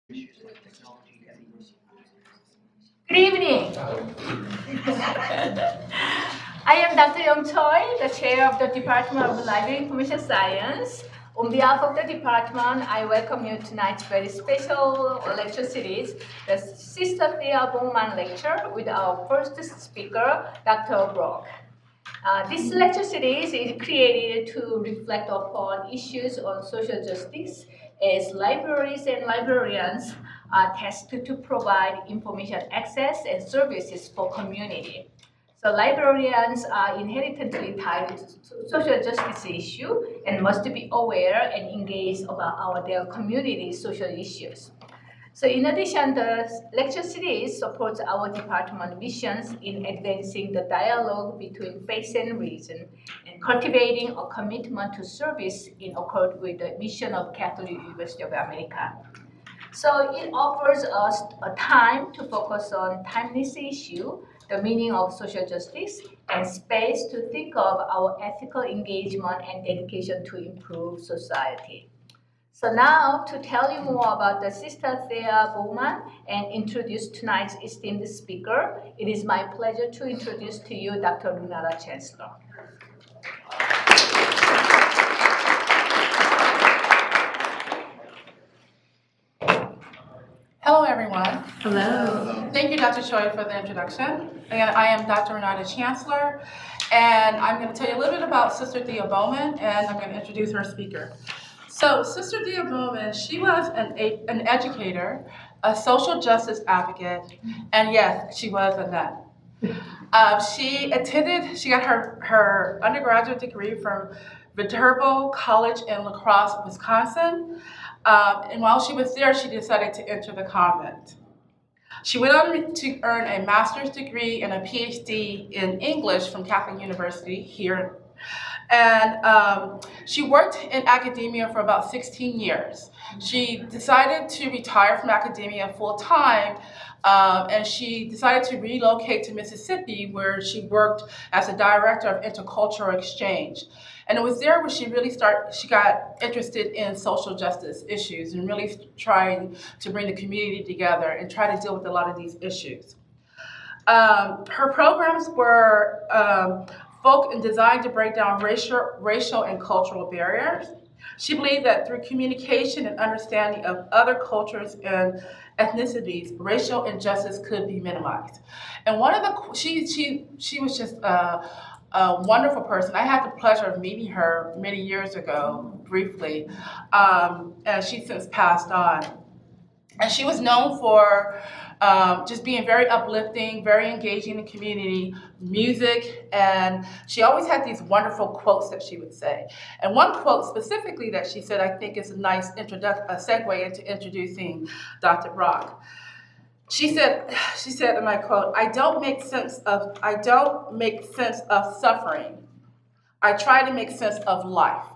Good evening. I am Dr. Young Choi, the chair of the Department of Library Information Science. On behalf of the department, I welcome you to tonight's very special lecture series, the Sister Thea Bowman lecture with our first speaker, Dr. Brock. This lecture series is created to reflect upon issues on social justice as libraries and librarians are tasked to provide information access and services for community. So librarians are inherently tied to social justice issue and must be aware and engaged about their community's social issues. So in addition, the lecture series supports our department missions in advancing the dialogue between faith and reason and cultivating a commitment to service in accord with the mission of Catholic University of America. So it offers us a time to focus on timeless issue, the meaning of social justice, and space to think of our ethical engagement and dedication to improve society. So now, to tell you more about the Sister Thea Bowman and introduce tonight's esteemed speaker, it is my pleasure to introduce to you Dr. Lunara Chancellor. Hello, everyone. Hello. Thank you, Dr. Choi, for the introduction. Again, I am Dr. Renata Chancellor, and I'm going to tell you a little bit about Sister Thea Bowman, and I'm going to introduce her speaker. So, Sister Thea Bowman, she was an educator, a social justice advocate, and yes, she was a nun. She got her undergraduate degree from Viterbo College in La Crosse, Wisconsin. And while she was there, she decided to enter the convent. She went on to earn a master's degree and a PhD in English from Catholic University here. And she worked in academia for about 16 years. She decided to retire from academia full-time, and she decided to relocate to Mississippi, where she worked as a director of intercultural exchange. And it was there where she got interested in social justice issues and really trying to bring the community together and try to deal with a lot of these issues. Her programs were folk and designed to break down racial and cultural barriers. She believed that through communication and understanding of other cultures and ethnicities, racial injustice could be minimized. And she was just a wonderful person. I had the pleasure of meeting her many years ago, briefly, and she's since passed on. And she was known for just being very uplifting, very engaging in the community, music, and she always had these wonderful quotes that she would say. And one quote specifically that she said, I think is a nice segue into introducing Dr. Brock. She said, and I quote, I don't make sense of suffering. I try to make sense of life.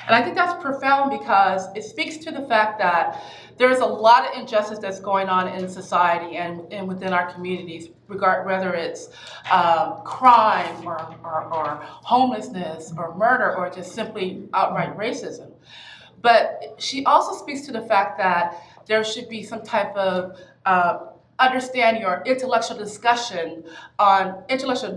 And I think that's profound because it speaks to the fact that there's a lot of injustice that's going on in society and within our communities, whether it's crime or homelessness or murder or just simply outright racism. But she also speaks to the fact that there should be some type of understanding or intellectual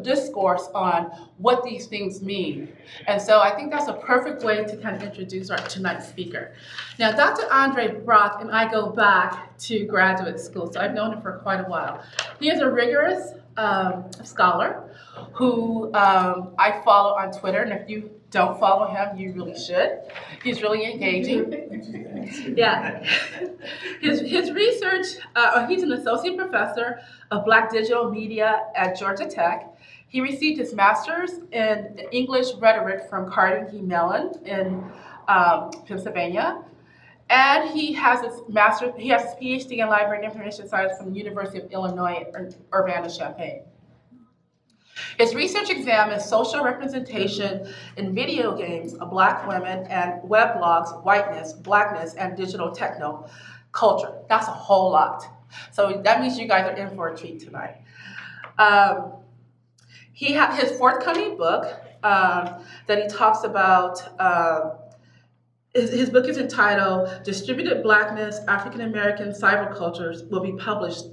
discourse on what these things mean. And so I think that's a perfect way to kind of introduce our tonight's speaker. Now, Dr. Andre Brock and I go back to graduate school, so I've known him for quite a while. He is a rigorous scholar who I follow on Twitter, and if you don't follow him, you really should. He's really engaging. Yeah. His research, he's an associate professor of Black digital media at Georgia Tech. He received his master's in English rhetoric from Carnegie Mellon in Pennsylvania. And he has his PhD in library and information science from the University of Illinois at Urbana-Champaign. His research examines social representation in video games of Black women and web blogs, whiteness, Blackness, and digital technoculture. That's a whole lot. So that means you guys are in for a treat tonight. He has his forthcoming book that he talks about his book is entitled Distributed Blackness, African American Cybercultures, will be published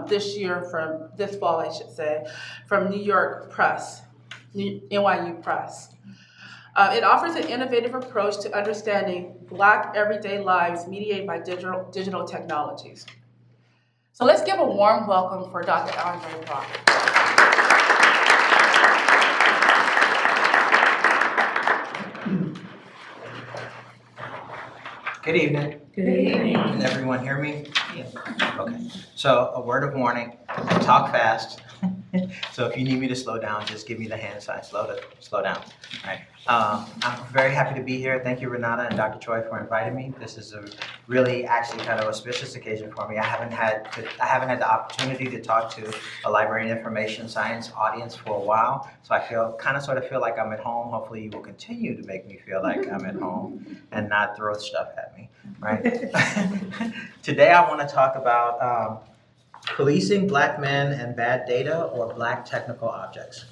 this fall, I should say, from New York Press, NYU Press. It offers an innovative approach to understanding Black everyday lives mediated by digital technologies. So let's give a warm welcome for Dr. Andre Brock. Good evening. Good evening. Can everyone hear me? Yes. Okay. So a word of warning, I talk fast. So if you need me to slow down, just give me the hand sign, slow down. All right. I'm very happy to be here. Thank you, Renata and Dr. Choi, for inviting me. This is a really actually kind of auspicious occasion for me. I haven't had the opportunity to talk to a library and information science audience for a while. So I sort of feel like I'm at home. Hopefully you will continue to make me feel like I'm at home and not throw stuff at me, right? Today I want to talk about policing Black men and bad data, or Black technical objects.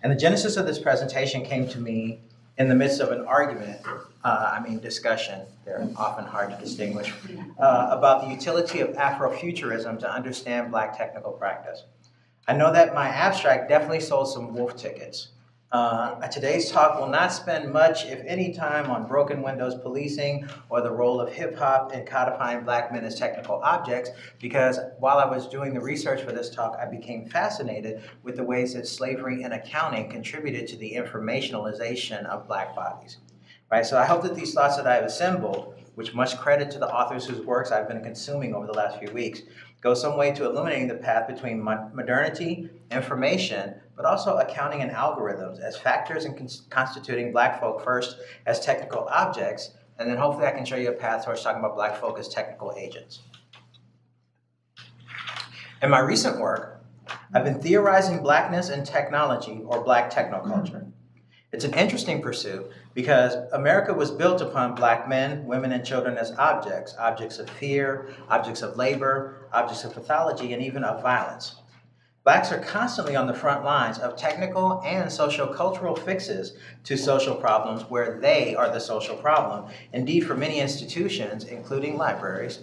And the genesis of this presentation came to me in the midst of an argument, discussion, they're often hard to distinguish, about the utility of Afrofuturism to understand Black technical practice. I know that my abstract definitely sold some wolf tickets. Today's talk will not spend much, if any, time on broken windows policing or the role of hip-hop in codifying Black men as technical objects, because while I was doing the research for this talk, I became fascinated with the ways that slavery and accounting contributed to the informationalization of Black bodies. Right? So I hope that these thoughts that I have assembled, which much credit to the authors whose works I've been consuming over the last few weeks, go some way to illuminating the path between modernity, information, but also accounting and algorithms as factors in constituting Black folk first as technical objects, and then hopefully I can show you a path towards talking about Black folk as technical agents. In my recent work, I've been theorizing Blackness and technology, or Black technoculture. It's an interesting pursuit because America was built upon Black men, women, and children as objects, objects of fear, objects of labor, objects of pathology, and even of violence. Blacks are constantly on the front lines of technical and socio-cultural fixes to social problems where they are the social problem. Indeed, for many institutions, including libraries,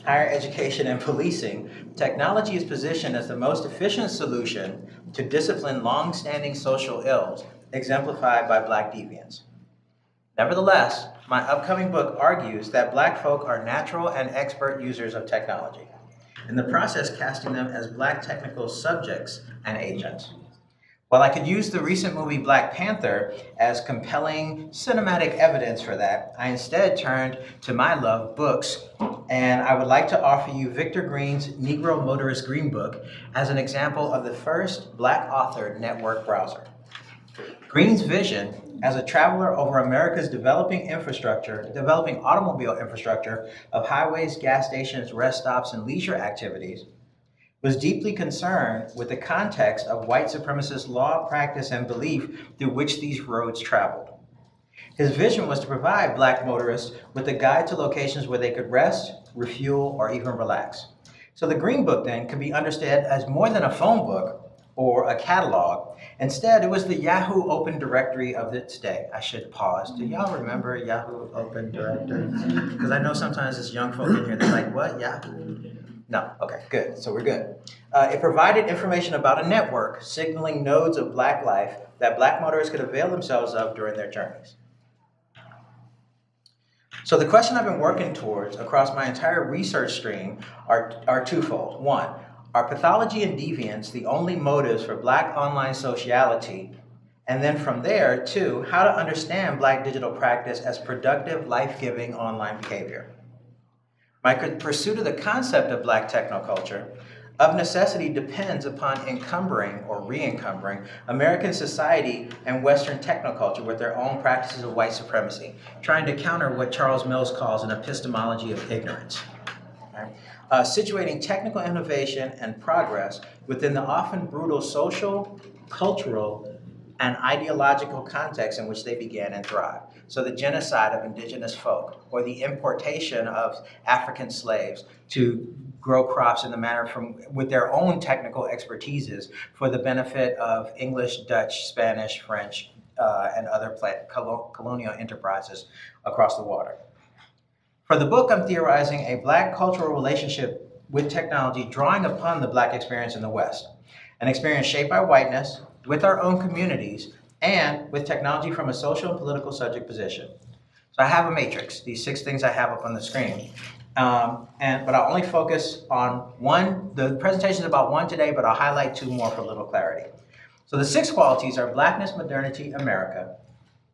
higher education, and policing, technology is positioned as the most efficient solution to discipline long-standing social ills, exemplified by Black deviance. Nevertheless, my upcoming book argues that Black folk are natural and expert users of technology, in the process casting them as Black technical subjects and agents. While I could use the recent movie Black Panther as compelling cinematic evidence for that, I instead turned to my love, books, and I would like to offer you Victor Green's Negro Motorist Green Book as an example of the first Black-authored network browser. Green's vision as a traveler over America's developing automobile infrastructure of highways, gas stations, rest stops, and leisure activities, was deeply concerned with the context of white supremacist law, practice, and belief through which these roads traveled. His vision was to provide Black motorists with a guide to locations where they could rest, refuel, or even relax. So the Green Book then could be understood as more than a phone book or a catalog. Instead, it was the Yahoo Open Directory of its day. I should pause. Do y'all remember Yahoo Open Directory? Because I know sometimes there's young folk in here that's like, what, Yahoo? No, okay, good, so we're good. It provided information about a network signaling nodes of Black life that Black motorists could avail themselves of during their journeys. So the question I've been working towards across my entire research stream are twofold. One, are pathology and deviance the only motives for Black online sociality? And then from there, two, how to understand Black digital practice as productive, life-giving online behavior. My pursuit of the concept of Black technoculture of necessity depends upon encumbering or re-encumbering American society and Western technoculture with their own practices of white supremacy, trying to counter what Charles Mills calls an epistemology of ignorance. Right? Situating technical innovation and progress within the often brutal social, cultural, and ideological context in which they began and thrived. So the genocide of indigenous folk, or the importation of African slaves to grow crops in the manner with their own technical expertises for the benefit of English, Dutch, Spanish, French, and other colonial enterprises across the water. For the book, I'm theorizing a Black cultural relationship with technology drawing upon the Black experience in the West, an experience shaped by whiteness, with our own communities, and with technology from a social and political subject position. So I have a matrix, these 6 things I have up on the screen. But I'll only focus on one. The presentation is about 1 today, but I'll highlight 2 more for a little clarity. So the 6 qualities are Blackness, modernity, America,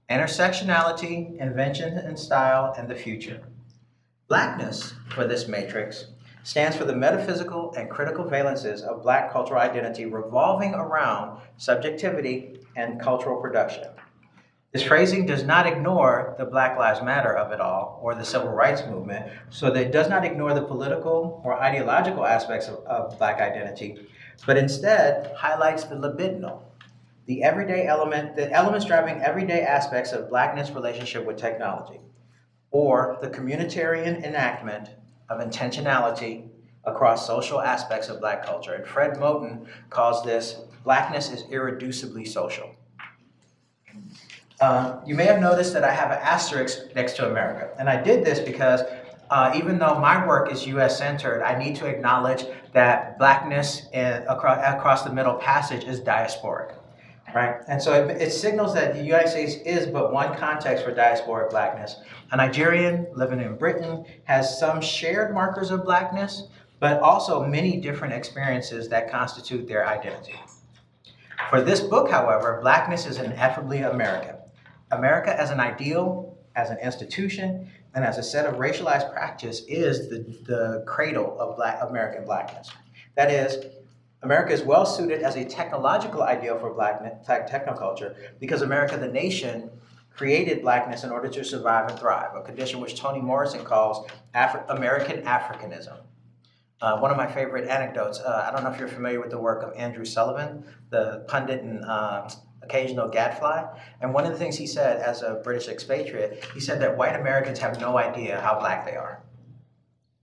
intersectionality, invention and style, and the future. Blackness, for this matrix, stands for the metaphysical and critical valences of Black cultural identity revolving around subjectivity and cultural production. This phrasing does not ignore the Black Lives Matter of it all or the civil rights movement, so that it does not ignore the political or ideological aspects of Black identity, but instead highlights the libidinal, the everyday element, the elements driving everyday aspects of Blackness' relationship with technology, or the communitarian enactment of intentionality across social aspects of Black culture. And Fred Moten calls this, Blackness is irreducibly social. You may have noticed that I have an asterisk next to America. And I did this because even though my work is US-centered, I need to acknowledge that Blackness across the Middle Passage is diasporic, right? And so it signals that the United States is but one context for diasporic Blackness. A Nigerian living in Britain has some shared markers of Blackness, but also many different experiences that constitute their identity. For this book, however, Blackness is ineffably American. America as an ideal, as an institution, and as a set of racialized practice is the cradle of American Blackness. That is, America is well suited as a technological ideal for technoculture because America, the nation, created Blackness in order to survive and thrive, a condition which Toni Morrison calls American Africanism. One of my favorite anecdotes, I don't know if you're familiar with the work of Andrew Sullivan, the pundit and occasional gadfly. And one of the things he said as a British expatriate, he said that white Americans have no idea how Black they are.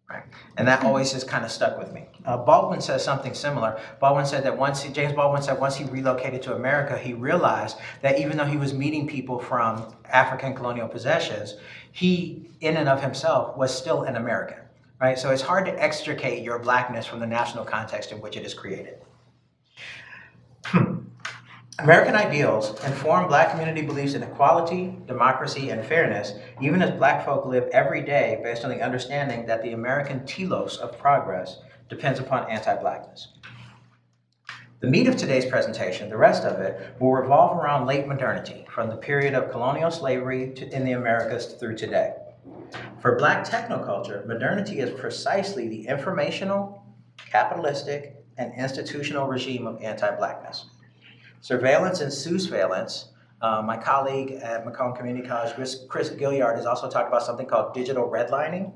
Right? And that always has kind of stuck with me. Baldwin says something similar. James Baldwin said once he relocated to America, he realized that even though he was meeting people from African colonial possessions, he, in and of himself, was still an American. Right? So it's hard to extricate your Blackness from the national context in which it is created. American ideals inform Black community beliefs in equality, democracy, and fairness, even as Black folk live every day based on the understanding that the American telos of progress depends upon anti-Blackness. The meat of today's presentation, the rest of it, will revolve around late modernity, from the period of colonial slavery in the Americas through today. For Black technoculture, modernity is precisely the informational, capitalistic, and institutional regime of anti-Blackness. Surveillance and surveillance. My colleague at Macomb Community College, Chris Gilliard, has also talked about something called digital redlining,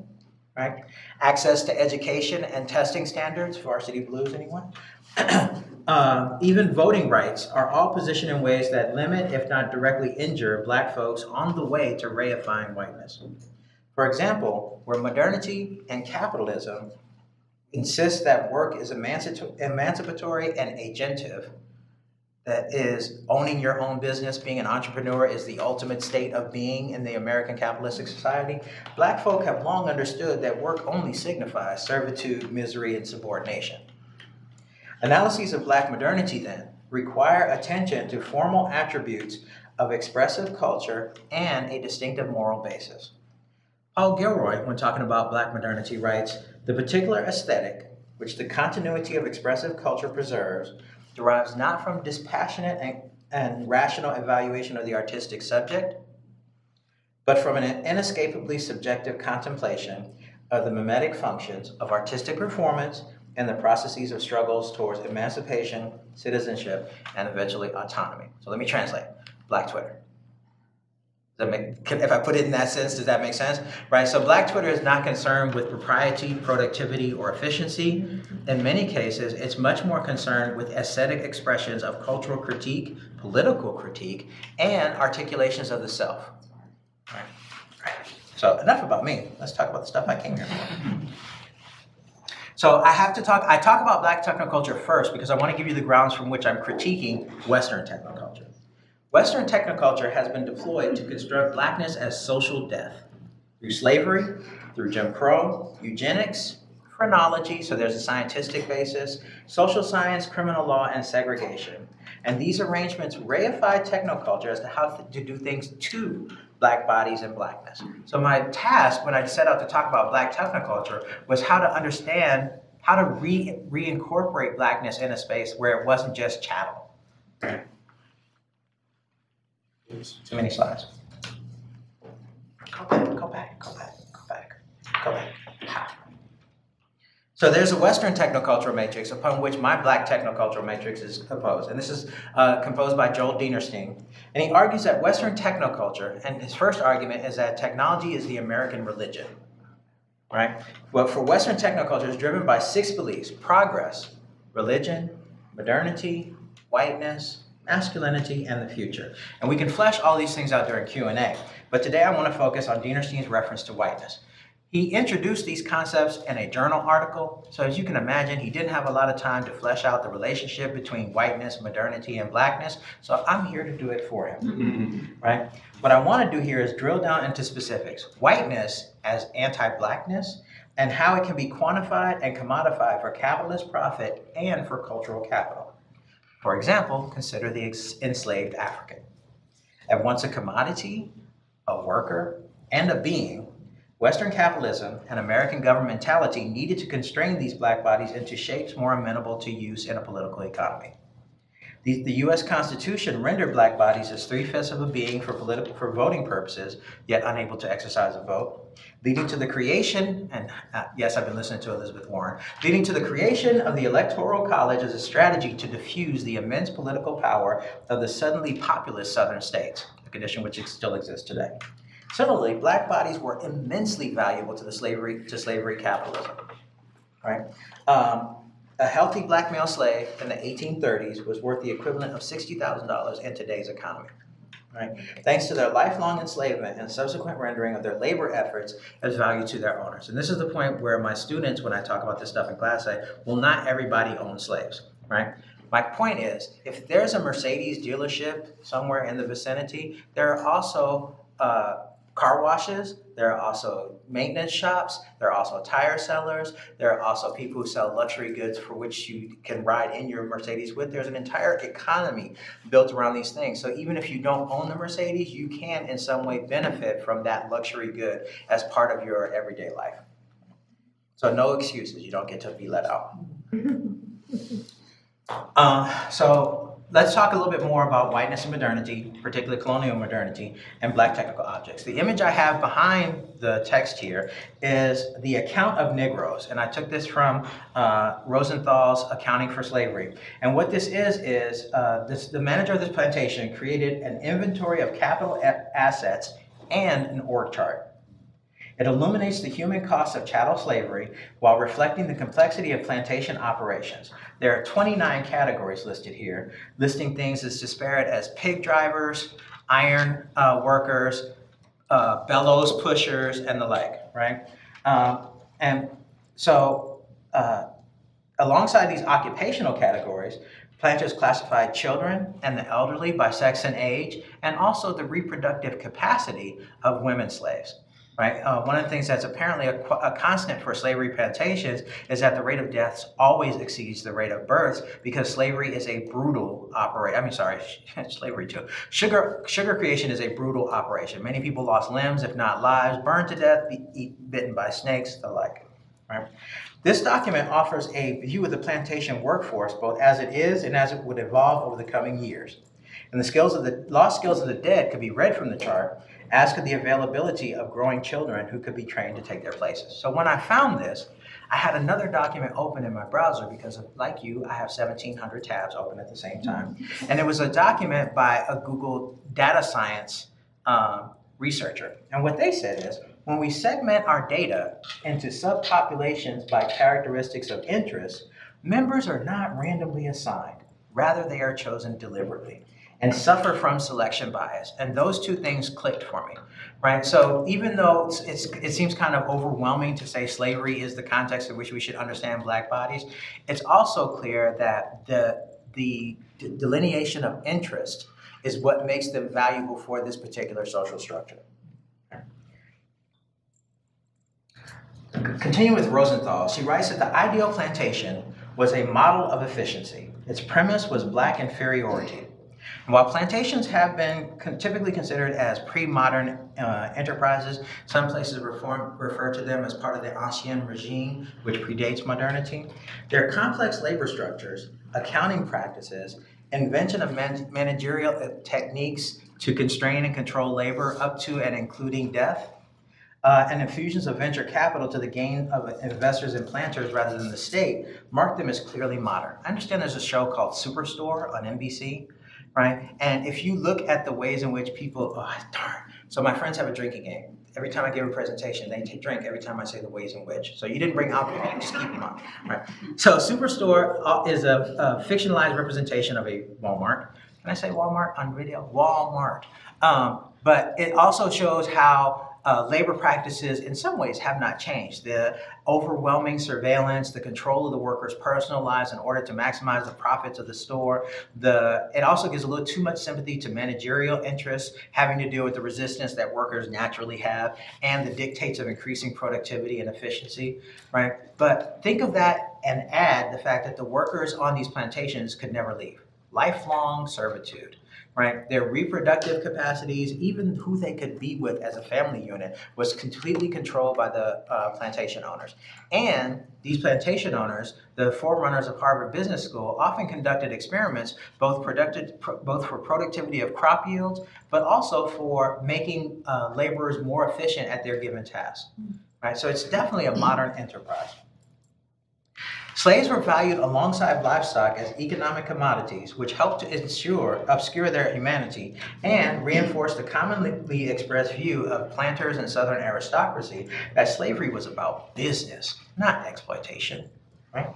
right? Access to education and testing standards, Varsity Blues, anyone? Even voting rights are all positioned in ways that limit, if not directly injure, Black folks on the way to reifying whiteness. For example, where modernity and capitalism insist that work is emancipatory and agentive, that is, owning your own business, being an entrepreneur is the ultimate state of being in the American capitalistic society, Black folk have long understood that work only signifies servitude, misery, and subordination. Analyses of Black modernity, then, require attention to formal attributes of expressive culture and a distinctive moral basis. Paul Gilroy, when talking about Black modernity, writes, "The particular aesthetic, which the continuity of expressive culture preserves, derives not from dispassionate and rational evaluation of the artistic subject, but from an inescapably subjective contemplation of the mimetic functions of artistic performance and the processes of struggles towards emancipation, citizenship, and eventually autonomy." So let me translate. Black Twitter. If I put it in that sense, does that make sense? Right, so Black Twitter is not concerned with propriety, productivity, or efficiency. In many cases, it's much more concerned with aesthetic expressions of cultural critique, political critique, and articulations of the self. Right. So enough about me. Let's talk about the stuff I came here for. So I talk about Black technoculture first because I want to give you the grounds from which I'm critiquing Western technoculture. Western technoculture has been deployed to construct blackness as social death through slavery, through Jim Crow, eugenics, phrenology, so there's a scientific basis, social science, criminal law, and segregation. And these arrangements reify technoculture as to how to do things to Black bodies and Blackness. So my task when I set out to talk about Black technoculture was how to understand how to reincorporate Blackness in a space where it wasn't just chattel. Okay. Too many slides. Go back. So there's a Western technocultural matrix upon which my Black technocultural matrix is composed. And this is composed by Joel Dienerstein. And he argues that Western technoculture, and his first argument is that technology is the American religion, right? Well, for Western technoculture, it's driven by 6 beliefs: progress, religion, modernity, whiteness, masculinity, and the future. And we can flesh all these things out during Q&A. But today I want to focus on Dienerstein's reference to whiteness. He introduced these concepts in a journal article, so as you can imagine, he didn't have a lot of time to flesh out the relationship between whiteness, modernity, and Blackness, so I'm here to do it for him, right? What I want to do here is drill down into specifics. Whiteness as anti-Blackness, and how it can be quantified and commodified for capitalist profit and for cultural capital. For example, consider the enslaved African. At once a commodity, a worker, and a being, Western capitalism and American governmentality needed to constrain these Black bodies into shapes more amenable to use in a political economy. The U.S. Constitution rendered Black bodies as 3/5 of a being for voting purposes, yet unable to exercise a vote, leading to the creation, and yes, I've been listening to Elizabeth Warren, leading to the creation of the Electoral College as a strategy to diffuse the immense political power of the suddenly populous southern states, a condition which still exists today. Similarly, Black bodies were immensely valuable to slavery capitalism, right? A healthy Black male slave in the 1830s was worth the equivalent of $60,000 in today's economy, right? Thanks to their lifelong enslavement and subsequent rendering of their labor efforts as value to their owners. And this is the point where my students, when I talk about this stuff in class, say, well, not everybody owns slaves, right? My point is, if there's a Mercedes dealership somewhere in the vicinity, there are also car washes, there are also maintenance shops, there are also tire sellers, there are also people who sell luxury goods for which you can ride in your Mercedes with. There's an entire economy built around these things. So even if you don't own the Mercedes, you can in some way benefit from that luxury good as part of your everyday life. So no excuses, you don't get to be let out. So let's talk a little bit more about whiteness and modernity, particularly colonial modernity, and Black technical objects. The image I have behind the text here is the account of Negroes, and I took this from Rosenthal's Accounting for Slavery. And what this is the manager of this plantation created an inventory of capital assets and an org chart. It illuminates the human cost of chattel slavery while reflecting the complexity of plantation operations. There are 29 categories listed here, listing things as disparate as pig drivers, iron workers, bellows pushers, and the like, right? And so alongside these occupational categories, planters classified children and the elderly by sex and age, and also the reproductive capacity of women slaves. Right? One of the things that's apparently a constant for slavery plantations is that the rate of deaths always exceeds the rate of births because slavery is a brutal operation. Slavery too. Sugar creation is a brutal operation. Many people lost limbs, if not lives, burned to death, bitten by snakes, the like. Right? This document offers a view of the plantation workforce, both as it is and as it would evolve over the coming years. And the lost skills of the dead could be read from the chart, as could the availability of growing children who could be trained to take their places. So when I found this, I had another document open in my browser because, like you, I have 1,700 tabs open at the same time. And it was a document by a Google data science researcher. And what they said is, when we segment our data into subpopulations by characteristics of interest, members are not randomly assigned. Rather, they are chosen deliberately and suffer from selection bias. And those two things clicked for me, right? So even though it seems kind of overwhelming to say slavery is the context in which we should understand Black bodies, it's also clear that the delineation of interest is what makes them valuable for this particular social structure. Continuing with Rosenthal, she writes that the ideal plantation was a model of efficiency. Its premise was black inferiority. And while plantations have been typically considered as pre-modern enterprises, some places refer to them as part of the Ancien Regime, which predates modernity. Their complex labor structures, accounting practices, invention of managerial techniques to constrain and control labor up to and including death, and infusions of venture capital to the gain of investors and planters rather than the state mark them as clearly modern. I understand there's a show called Superstore on NBC, right? And if you look at the ways in which people, oh, darn. So my friends have a drinking game. Every time I give a presentation, they drink every time I say the ways in which. So you didn't bring alcohol, just keep them up, right? So Superstore is a fictionalized representation of a Walmart. Can I say Walmart on video? Walmart. But it also shows how labor practices in some ways have not changed. The overwhelming surveillance, the control of the workers' personal lives in order to maximize the profits of the store. It also gives a little too much sympathy to managerial interests having to do with the resistance that workers naturally have and the dictates of increasing productivity and efficiency, right? But think of that and add the fact that the workers on these plantations could never leave. Lifelong servitude. Right? Their reproductive capacities, even who they could be with as a family unit, was completely controlled by the plantation owners. And these plantation owners, the forerunners of Harvard Business School, often conducted experiments both for productivity of crop yields, but also for making laborers more efficient at their given tasks. Right? So it's definitely a modern enterprise. Slaves were valued alongside livestock as economic commodities, which helped to obscure their humanity and reinforce the commonly expressed view of planters and Southern aristocracy that slavery was about business, not exploitation. Right?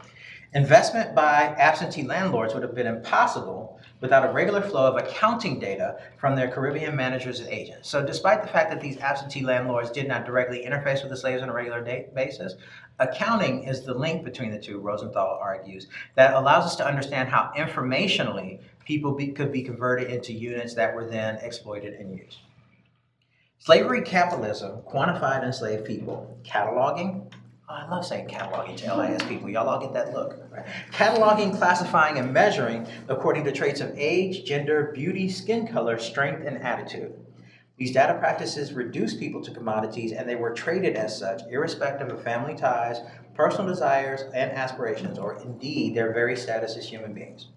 Investment by absentee landlords would have been impossible without a regular flow of accounting data from their Caribbean managers and agents. So despite the fact that these absentee landlords did not directly interface with the slaves on a regular basis, accounting is the link between the two, Rosenthal argues, that allows us to understand how informationally people could be converted into units that were then exploited and used. Slavery capitalism quantified enslaved people. Cataloging, oh, I love saying cataloging to LIS people. Y'all all get that look, right? Cataloging, classifying, and measuring according to traits of age, gender, beauty, skin color, strength, and attitude. These data practices reduced people to commodities, and they were traded as such, irrespective of family ties, personal desires, and aspirations, or indeed their very status as human beings.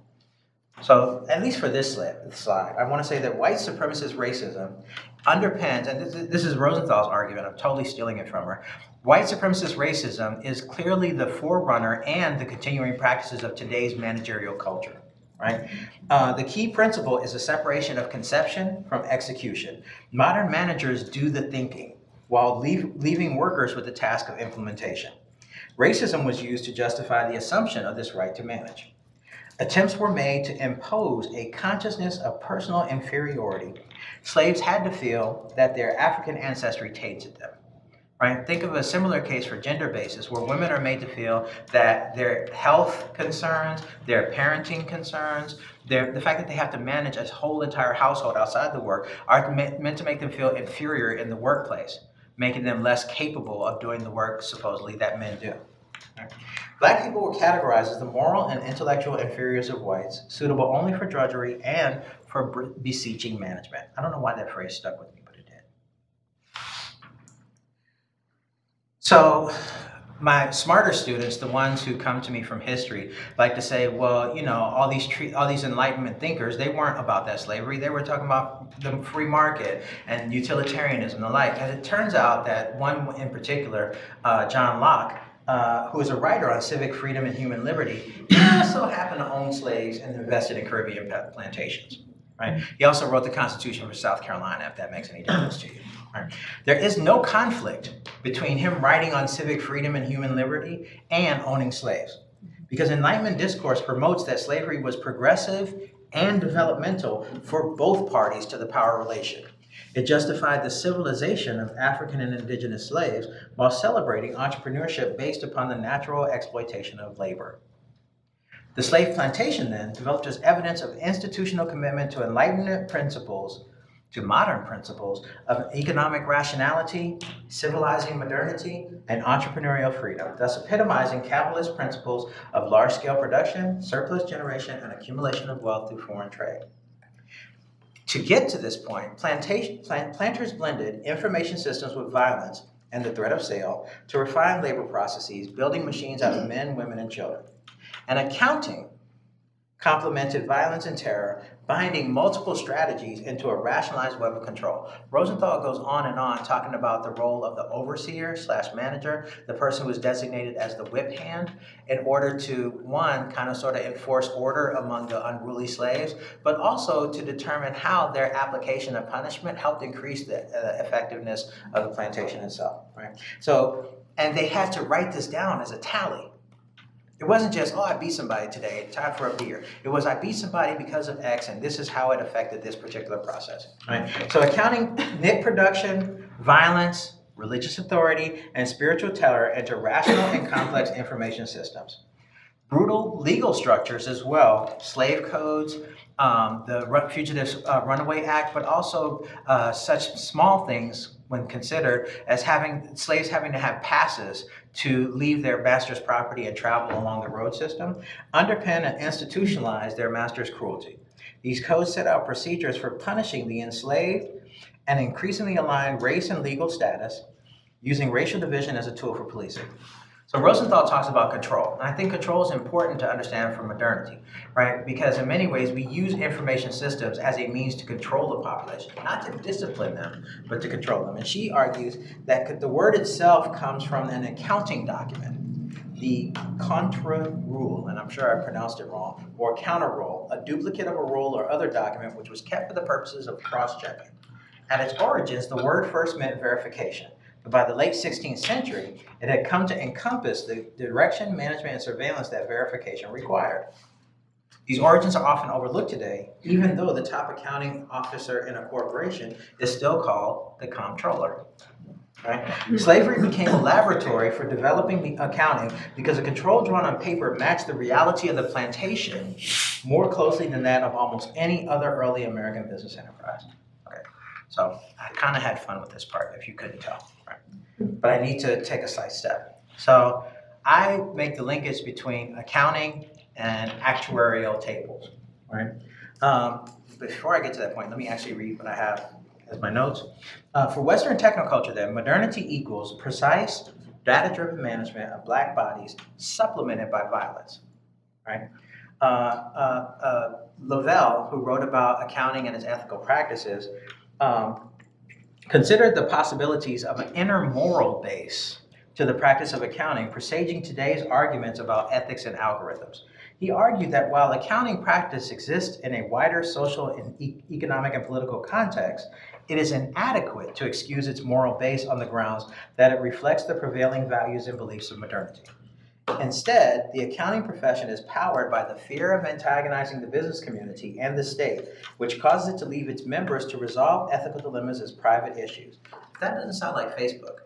So, at least for this slide, I want to say that white supremacist racism underpins, and this is Rosenthal's argument, I'm totally stealing it from her. White supremacist racism is clearly the forerunner and the continuing practices of today's managerial culture. Right? The key principle is a separation of conception from execution. Modern managers do the thinking while leaving workers with the task of implementation. Racism was used to justify the assumption of this right to manage. Attempts were made to impose a consciousness of personal inferiority. Slaves had to feel that their African ancestry tainted them. Right? Think of a similar case for gender basis where women are made to feel that their health concerns, their parenting concerns, the fact that they have to manage a whole entire household outside the work are meant to make them feel inferior in the workplace, making them less capable of doing the work supposedly that men do. Right? Black people were categorized as the moral and intellectual inferiors of whites, suitable only for drudgery and for beseeching management. I don't know why that phrase stuck with me. So my smarter students, the ones who come to me from history, like to say, well, you know, all these Enlightenment thinkers, they weren't about that slavery. They were talking about the free market and utilitarianism and the like. And it turns out that one in particular, John Locke, who is a writer on civic freedom and human liberty, he also happened to own slaves and invested in Caribbean plantations. Right? He also wrote the Constitution for South Carolina, if that makes any difference to you. Right? There is no conflict between him writing on civic freedom and human liberty and owning slaves, because Enlightenment discourse promotes that slavery was progressive and developmental for both parties to the power relation. It justified the civilization of African and indigenous slaves while celebrating entrepreneurship based upon the natural exploitation of labor. The slave plantation then developed as evidence of institutional commitment to Enlightenment principles, to modern principles of economic rationality, civilizing modernity, and entrepreneurial freedom, thus epitomizing capitalist principles of large-scale production, surplus generation, and accumulation of wealth through foreign trade. To get to this point, planters blended information systems with violence and the threat of sale to refine labor processes, building machines out of men, women, and children. And accounting complemented violence and terror, binding multiple strategies into a rationalized web of control. Rosenthal goes on and on talking about the role of the overseer / manager, the person who is designated as the whip hand, in order to, one, kind of sort of enforce order among the unruly slaves, but also to determine how their application of punishment helped increase the effectiveness of the plantation itself, right? So, and they had to write this down as a tally. It wasn't just, oh, I beat somebody today, time for a beer. It was, I beat somebody because of X, and this is how it affected this particular process. Right? So accounting knit production, violence, religious authority, and spiritual terror into rational and complex information systems. Brutal legal structures as well, slave codes, the Fugitive Runaway Act, but also such small things when considered as slaves having to have passes to leave their master's property and travel along the road system, underpin and institutionalize their master's cruelty. These codes set out procedures for punishing the enslaved and increasingly align race and legal status, using racial division as a tool for policing. So Rosenthal talks about control, and I think control is important to understand for modernity, right? Because in many ways we use information systems as a means to control the population, not to discipline them, but to control them. And she argues that the word itself comes from an accounting document, the contra rule, and I'm sure I pronounced it wrong, or counter roll, a duplicate of a roll or other document which was kept for the purposes of cross-checking. At its origins, the word first meant verification. But by the late 16th century, it had come to encompass the direction, management, and surveillance that verification required. These origins are often overlooked today, even though the top accounting officer in a corporation is still called the comptroller. Right? Slavery became a laboratory for developing the accounting because a control drawn on paper matched the reality of the plantation more closely than that of almost any other early American business enterprise. Okay. So I kind of had fun with this part, if you couldn't tell. Right? But I need to take a slight step. So I make the linkage between accounting and actuarial tables. Right? Before I get to that point, let me actually read what I have as my notes. For Western technoculture, then, modernity equals precise, data-driven management of Black bodies supplemented by violence. Right? Lavelle, who wrote about accounting and its ethical practices, considered the possibilities of an inner moral base to the practice of accounting, presaging today's arguments about ethics and algorithms. He argued that while accounting practice exists in a wider social and economic and political context, it is inadequate to excuse its moral base on the grounds that it reflects the prevailing values and beliefs of modernity. Instead, the accounting profession is powered by the fear of antagonizing the business community and the state, which causes it to leave its members to resolve ethical dilemmas as private issues. That doesn't sound like Facebook,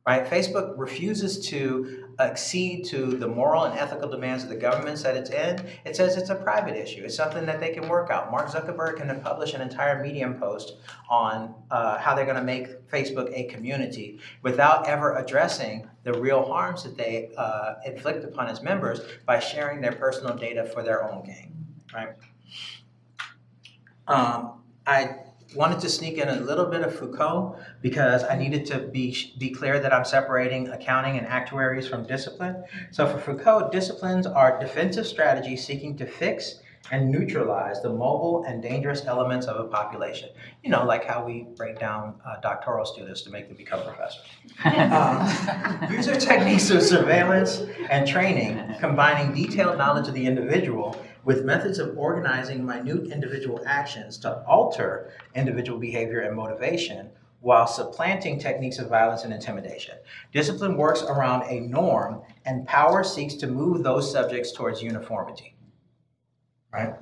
right? Facebook refuses to accede to the moral and ethical demands of the governments that it's in. It says it's a private issue. It's something that they can work out. Mark Zuckerberg can publish an entire Medium post on how they're going to make Facebook a community without ever addressing the real harms that they inflict upon its members by sharing their personal data for their own gain, right? I wanted to sneak in a little bit of Foucault because I needed to be clear that I'm separating accounting and actuaries from discipline. So for Foucault, disciplines are defensive strategies seeking to fix and neutralize the mobile and dangerous elements of a population. You know, like how we break down doctoral students to make them become professors. User techniques of surveillance and training, combining detailed knowledge of the individual with methods of organizing minute individual actions to alter individual behavior and motivation while supplanting techniques of violence and intimidation. Discipline works around a norm, and power seeks to move those subjects towards uniformity. Right?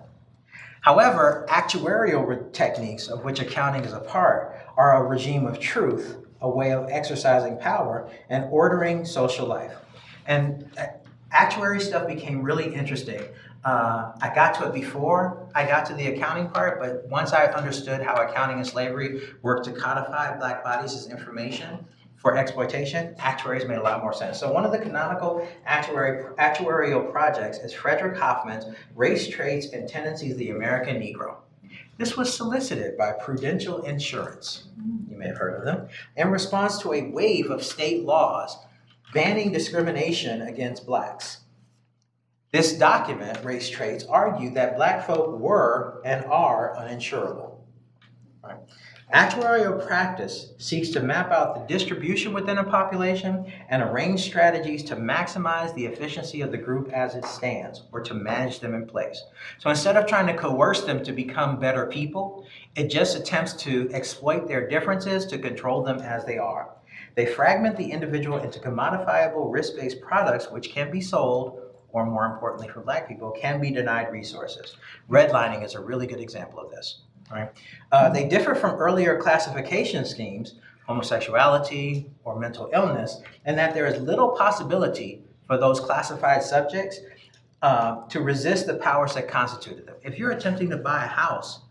However, actuarial techniques, of which accounting is a part, are a regime of truth, a way of exercising power and ordering social life. And actuary stuff became really interesting. I got to it before I got to the accounting part, but once I understood how accounting and slavery worked to codify Black bodies as information for exploitation, actuaries made a lot more sense. So one of the canonical actuarial projects is Frederick Hoffman's Race, Traits, and Tendencies of the American Negro. This was solicited by Prudential Insurance, you may have heard of them, in response to a wave of state laws banning discrimination against Blacks. This document, Race Traits, argued that Black folk were and are uninsurable. Right. Actuarial practice seeks to map out the distribution within a population and arrange strategies to maximize the efficiency of the group as it stands, or to manage them in place. So instead of trying to coerce them to become better people, it just attempts to exploit their differences to control them as they are. They fragment the individual into commodifiable risk-based products which can be sold, or more importantly for Black people, can be denied resources. Redlining is a really good example of this. Right? They differ from earlier classification schemes, homosexuality or mental illness, in that there is little possibility for those classified subjects to resist the powers that constituted them. If you're attempting to buy a house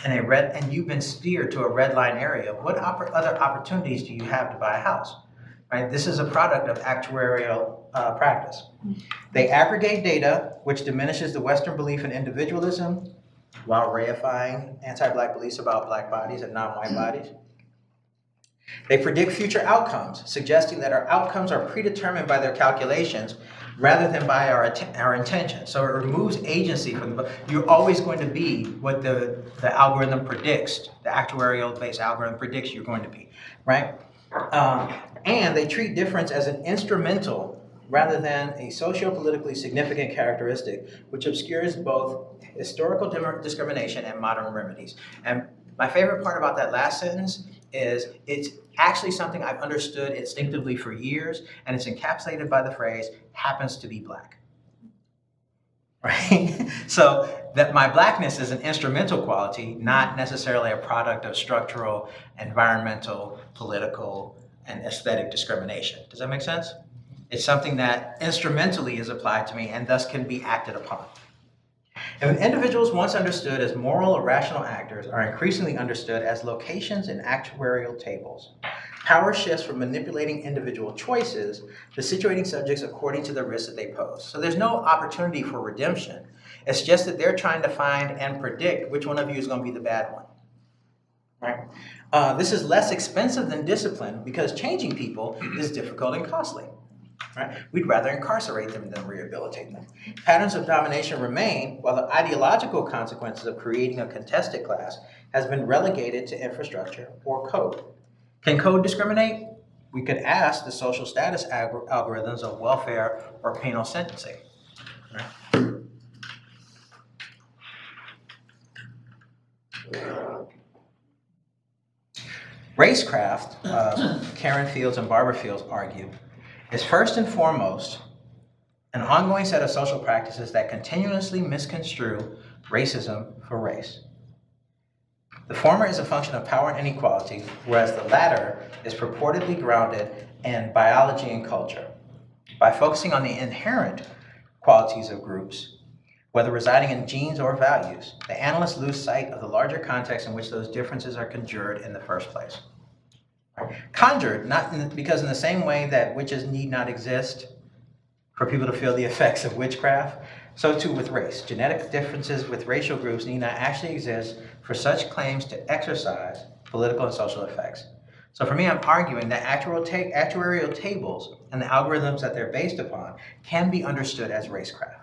and you've been steered to a red line area, what other opportunities do you have to buy a house? Right? This is a product of actuarial practice. They aggregate data, which diminishes the Western belief in individualism, while reifying anti-Black beliefs about Black bodies and non-white bodies. They predict future outcomes, suggesting that our outcomes are predetermined by their calculations rather than by our intentions. So it removes agency from you're always going to be what the algorithm predicts, the actuarial-based algorithm predicts you're going to be, right? And they treat difference as an instrumental rather than a socio-politically significant characteristic, which obscures both historical discrimination and modern remedies. And my favorite part about that last sentence is it's actually something I've understood instinctively for years, and it's encapsulated by the phrase, happens to be Black. Right? So that my Blackness is an instrumental quality, not necessarily a product of structural, environmental, political, and aesthetic discrimination. Does that make sense? It's something that instrumentally is applied to me and thus can be acted upon. And individuals once understood as moral or rational actors are increasingly understood as locations in actuarial tables. Power shifts from manipulating individual choices to situating subjects according to the risks that they pose. So there's no opportunity for redemption. It's just that they're trying to find and predict which one of you is going to be the bad one. Right? This is less expensive than discipline because changing people is difficult and costly. Right? We'd rather incarcerate them than rehabilitate them. Patterns of domination remain, while the ideological consequences of creating a contested class has been relegated to infrastructure or code. Can code discriminate? We could ask the social status algorithms of welfare or penal sentencing. Right? Racecraft, Karen Fields and Barbara Fields argue, is first and foremost an ongoing set of social practices that continuously misconstrue racism for race. The former is a function of power and inequality, whereas the latter is purportedly grounded in biology and culture. By focusing on the inherent qualities of groups, whether residing in genes or values, the analysts lose sight of the larger context in which those differences are conjured in the first place. Conjured, because in the same way that witches need not exist for people to feel the effects of witchcraft, so too with race. Genetic differences with racial groups need not actually exist for such claims to exercise political and social effects. So for me, I'm arguing that actuarial tables and the algorithms that they're based upon can be understood as racecraft.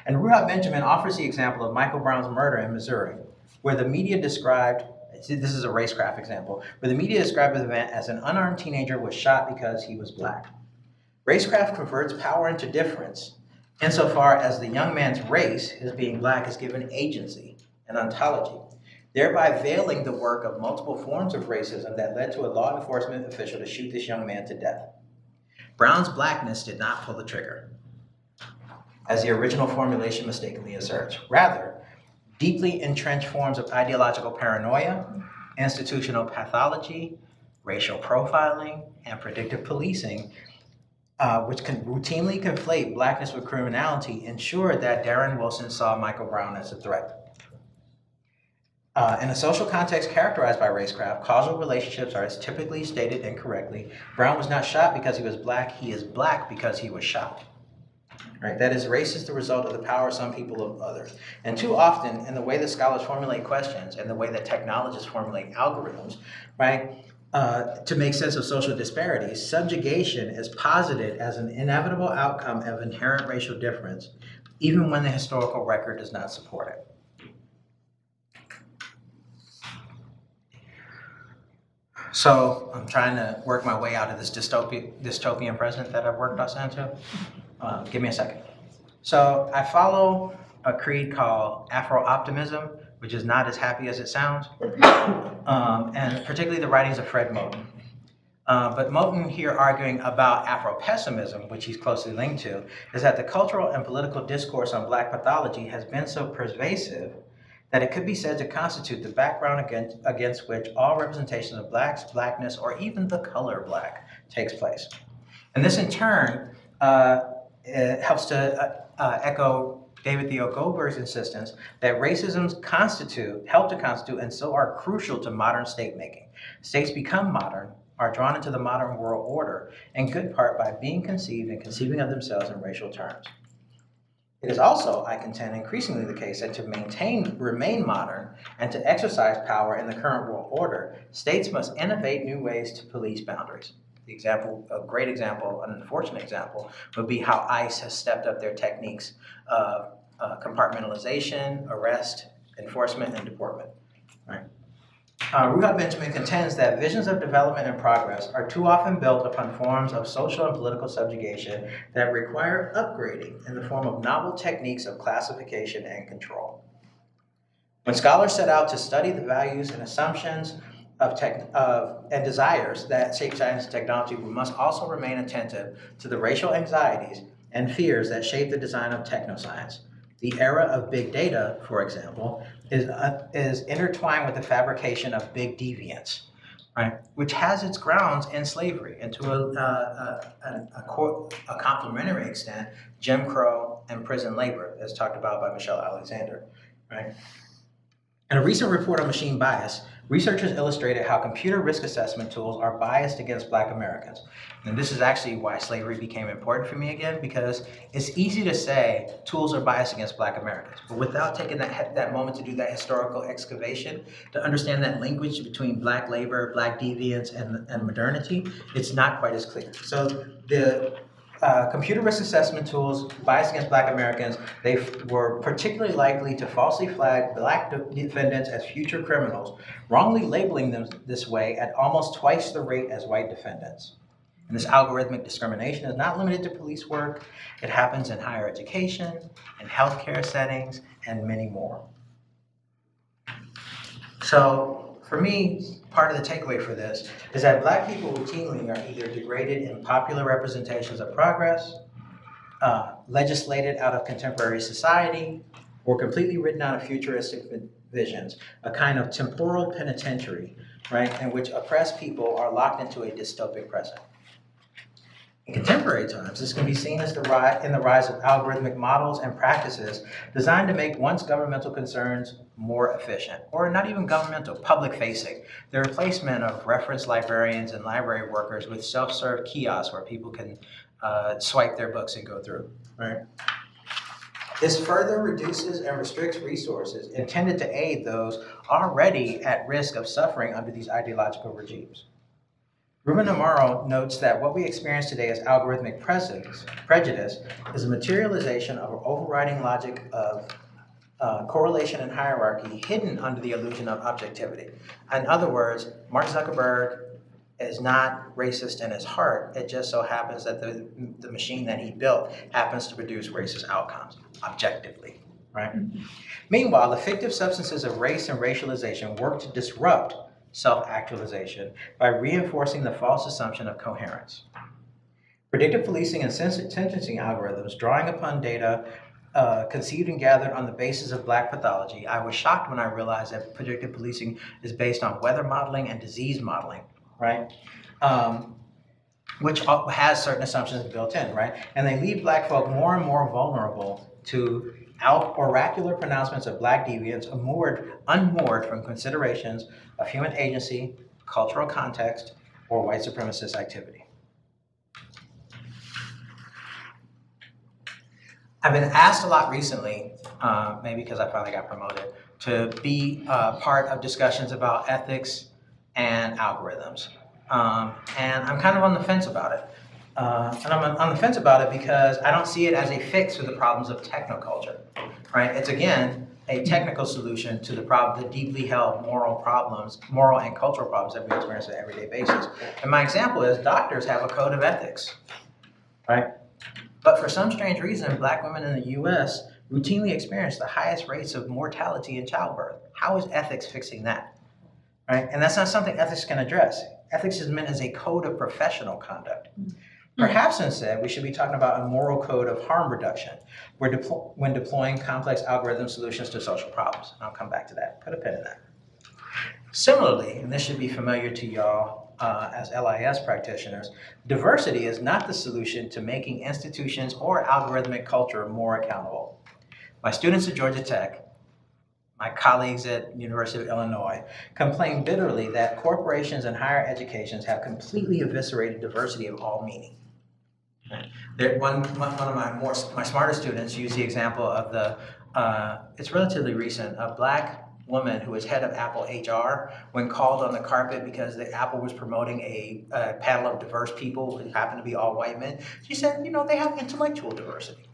And Ruha Benjamin offers the example of Michael Brown's murder in Missouri, where the media described, this is a racecraft example, where the media described the event as an unarmed teenager was shot because he was Black. Racecraft converts power into difference insofar as the young man's race, his being Black, is given agency and ontology, thereby veiling the work of multiple forms of racism that led to a law enforcement official to shoot this young man to death. Brown's Blackness did not pull the trigger, as the original formulation mistakenly asserts. Rather, deeply entrenched forms of ideological paranoia, institutional pathology, racial profiling, and predictive policing which can routinely conflate blackness with criminality, ensured that Darren Wilson saw Michael Brown as a threat. In a social context characterized by racecraft, causal relationships are typically stated incorrectly. Brown was not shot because he was black. He is black because he was shot. Right? That is, race is the result of the power of some people of others. And too often, in the way that scholars formulate questions and the way that technologists formulate algorithms, right, to make sense of social disparities, subjugation is posited as an inevitable outcome of inherent racial difference, even when the historical record does not support it. So I'm trying to work my way out of this dystopian present that I've worked us into. Give me a second. So I follow a creed called Afro optimism, which is not as happy as it sounds, and particularly the writings of Fred Moten. But Moten here arguing about Afro pessimism, which he's closely linked to, is that the cultural and political discourse on black pathology has been so pervasive that it could be said to constitute the background against which all representations of blacks, blackness, or even the color black takes place. And this in turn it helps to echo David Theo Goldberg's insistence that racisms help to constitute, and so are crucial to modern state making. States become modern, are drawn into the modern world order, in good part by being conceived and conceiving of themselves in racial terms. It is also, I contend, increasingly the case that to remain modern and to exercise power in the current world order, states must innovate new ways to police boundaries. A great example, an unfortunate example, would be how ICE has stepped up their techniques of compartmentalization, arrest, enforcement, and deportment. Right? Ruha Benjamin contends that visions of development and progress are too often built upon forms of social and political subjugation that require upgrading in the form of novel techniques of classification and control. When scholars set out to study the values and assumptions and desires that shape science and technology, we must also remain attentive to the racial anxieties and fears that shape the design of technoscience. The era of big data, for example, is intertwined with the fabrication of big deviance, right? Which has its grounds in slavery, and to a complementary extent, Jim Crow and prison labor, as talked about by Michelle Alexander, right? In a recent report on machine bias, researchers illustrated how computer risk assessment tools are biased against Black Americans. And this is actually why slavery became important for me again, because it's easy to say tools are biased against Black Americans, but without taking that moment to do that historical excavation, to understand that linkage between Black labor, Black deviance, and modernity, it's not quite as clear. So the computer risk assessment tools biased against Black Americans, they were particularly likely to falsely flag Black defendants as future criminals, wrongly labeling them this way at almost twice the rate as white defendants. And this algorithmic discrimination is not limited to police work. It happens in higher education, in healthcare settings, and many more. So for me, part of the takeaway for this is that Black people routinely are either degraded in popular representations of progress, legislated out of contemporary society, or completely written out of futuristic visions, a kind of temporal penitentiary, right, in which oppressed people are locked into a dystopic present. In contemporary times, this can be seen as the rise of algorithmic models and practices designed to make once governmental concerns more efficient, or not even governmental, public-facing. The replacement of reference librarians and library workers with self-serve kiosks where people can swipe their books and go through, right? This further reduces and restricts resources intended to aid those already at risk of suffering under these ideological regimes. Ruben Amaro notes that what we experience today as algorithmic prejudice is a materialization of an overriding logic of correlation and hierarchy hidden under the illusion of objectivity. In other words, Mark Zuckerberg is not racist in his heart. It just so happens that the machine that he built happens to produce racist outcomes, objectively, right? Meanwhile, the fictive substances of race and racialization work to disrupt self-actualization by reinforcing the false assumption of coherence. Predictive policing and sentencing algorithms drawing upon data conceived and gathered on the basis of Black pathology. I was shocked when I realized that predictive policing is based on weather modeling and disease modeling, right? which has certain assumptions built in, right? And they leave Black folk more and more vulnerable to oracular pronouncements of Black deviants unmoored from considerations of human agency, cultural context, or white supremacist activity. I've been asked a lot recently, maybe because I finally got promoted, to be part of discussions about ethics and algorithms. And I'm kind of on the fence about it. And I'm on the fence about it because I don't see it as a fix for the problems of technoculture, right? It's, again, a technical solution to the deeply held moral and cultural problems that we experience on an everyday basis. And my example is doctors have a code of ethics, right? But for some strange reason, Black women in the US routinely experience the highest rates of mortality in childbirth. How is ethics fixing that, right? And that's not something ethics can address. Ethics is meant as a code of professional conduct. Perhaps instead, we should be talking about a moral code of harm reduction when deploying complex algorithm solutions to social problems. I'll come back to that. Put a pin in that. Similarly, and this should be familiar to y'all as LIS practitioners, diversity is not the solution to making institutions or algorithmic culture more accountable. My students at Georgia Tech, my colleagues at University of Illinois, complain bitterly that corporations and higher educations have completely eviscerated diversity of all meaning. One of my smarter students used the example of it's relatively recent, a Black woman who was head of Apple HR when called on the carpet because Apple was promoting a panel of diverse people who happened to be all white men. She said, they have intellectual diversity.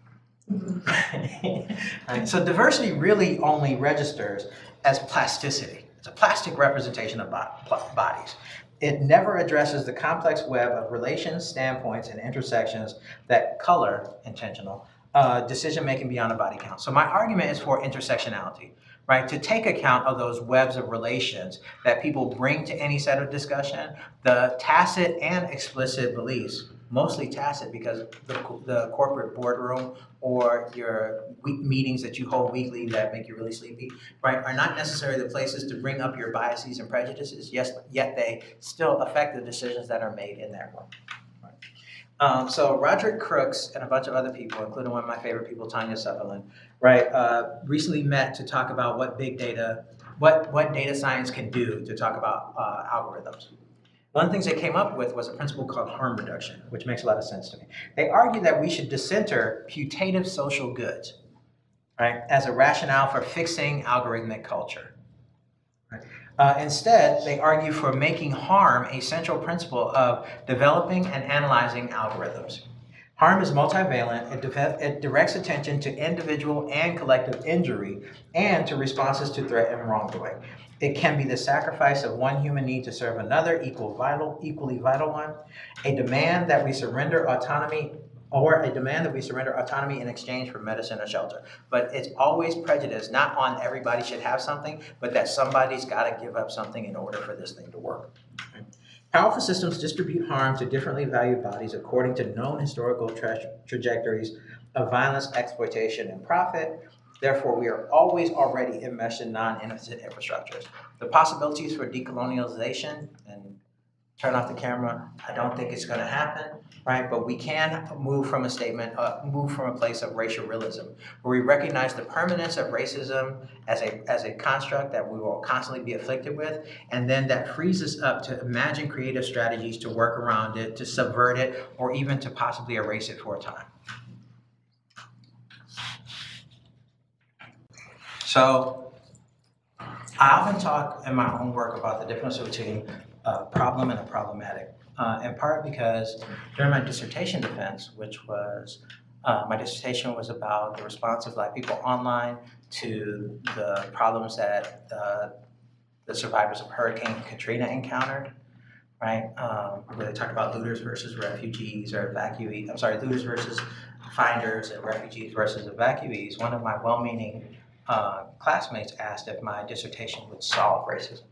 Right? So diversity really only registers as plasticity. It's a plastic representation of bodies. It never addresses the complex web of relations, standpoints, and intersections that color intentional decision-making beyond a body count. So my argument is for intersectionality, right? To take account of those webs of relations that people bring to any set of discussion, the tacit and explicit beliefs, mostly tacit because the corporate boardroom or your meetings that you hold weekly that make you really sleepy, right, are not necessarily the places to bring up your biases and prejudices, yet they still affect the decisions that are made in that room. Right? So Roderick Crooks and a bunch of other people, including one of my favorite people, Tanya Sutherland, right, recently met to talk about what data science can do to talk about algorithms. One of the things they came up with was a principle called harm reduction, which makes a lot of sense to me. They argue that we should decenter putative social goods, right, as a rationale for fixing algorithmic culture. Right? Instead, they argue for making harm a central principle of developing and analyzing algorithms. Harm is multivalent. It directs attention to individual and collective injury and to responses to threat and wrongdoing. It can be the sacrifice of one human need to serve another equally vital one, a demand that we surrender autonomy in exchange for medicine or shelter. But it's always prejudice, not on everybody should have something, but that somebody's got to give up something in order for this thing to work. Powerful systems distribute harm to differently valued bodies according to known historical trajectories of violence, exploitation, and profit. Therefore, we are always already enmeshed in non-innocent infrastructures. The possibilities for decolonialization, and turn off the camera, I don't think it's going to happen, right? But we can move from a place of racial realism, where we recognize the permanence of racism as a construct that we will constantly be afflicted with, and then that frees us up to imagine creative strategies to work around it, to subvert it, or even to possibly erase it for a time. So I often talk in my own work about the difference between a problem and a problematic, in part because during my dissertation defense, which was, my dissertation was about the response of Black people online to the problems that the survivors of Hurricane Katrina encountered, right? Where they talk about looters versus refugees or looters versus finders and refugees versus evacuees. One of my well-meaning classmates asked if my dissertation would solve racism.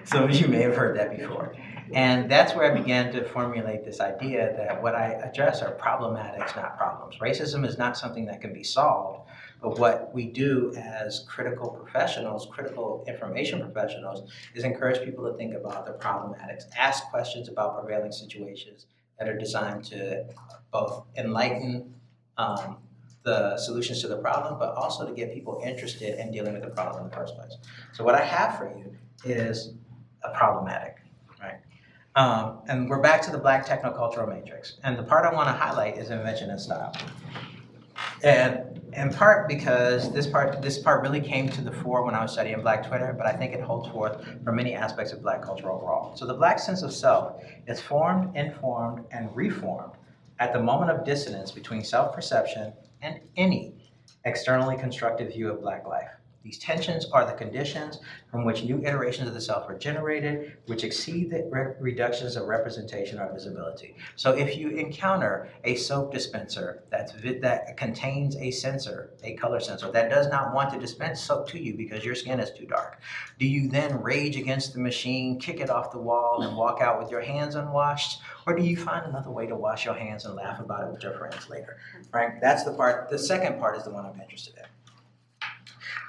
Some of you may have heard that before. And that's where I began to formulate this idea that what I address are problematics, not problems. Racism is not something that can be solved, But what we do as critical professionals, critical information professionals, is encourage people to think about the problematics, ask questions about prevailing situations that are designed to both enlighten the solutions to the problem, but also to get people interested in dealing with the problem in the first place. So what I have for you is a problematic, right? And we're back to the Black technocultural matrix. And the part I want to highlight is invention and style. And in part because this part really came to the fore when I was studying Black Twitter, but I think it holds forth for many aspects of Black culture overall. So the Black sense of self is formed, informed, and reformed at the moment of dissonance between self-perception and any externally constructive view of Black life. These tensions are the conditions from which new iterations of the self are generated, which exceed the reductions of representation or visibility. So if you encounter a soap dispenser that contains a sensor, a color sensor, that does not want to dispense soap to you because your skin is too dark, do you then rage against the machine, kick it off the wall, and walk out with your hands unwashed? Or do you find another way to wash your hands and laugh about it with your friends later? Right? That's the part. The second part is the one I'm interested in.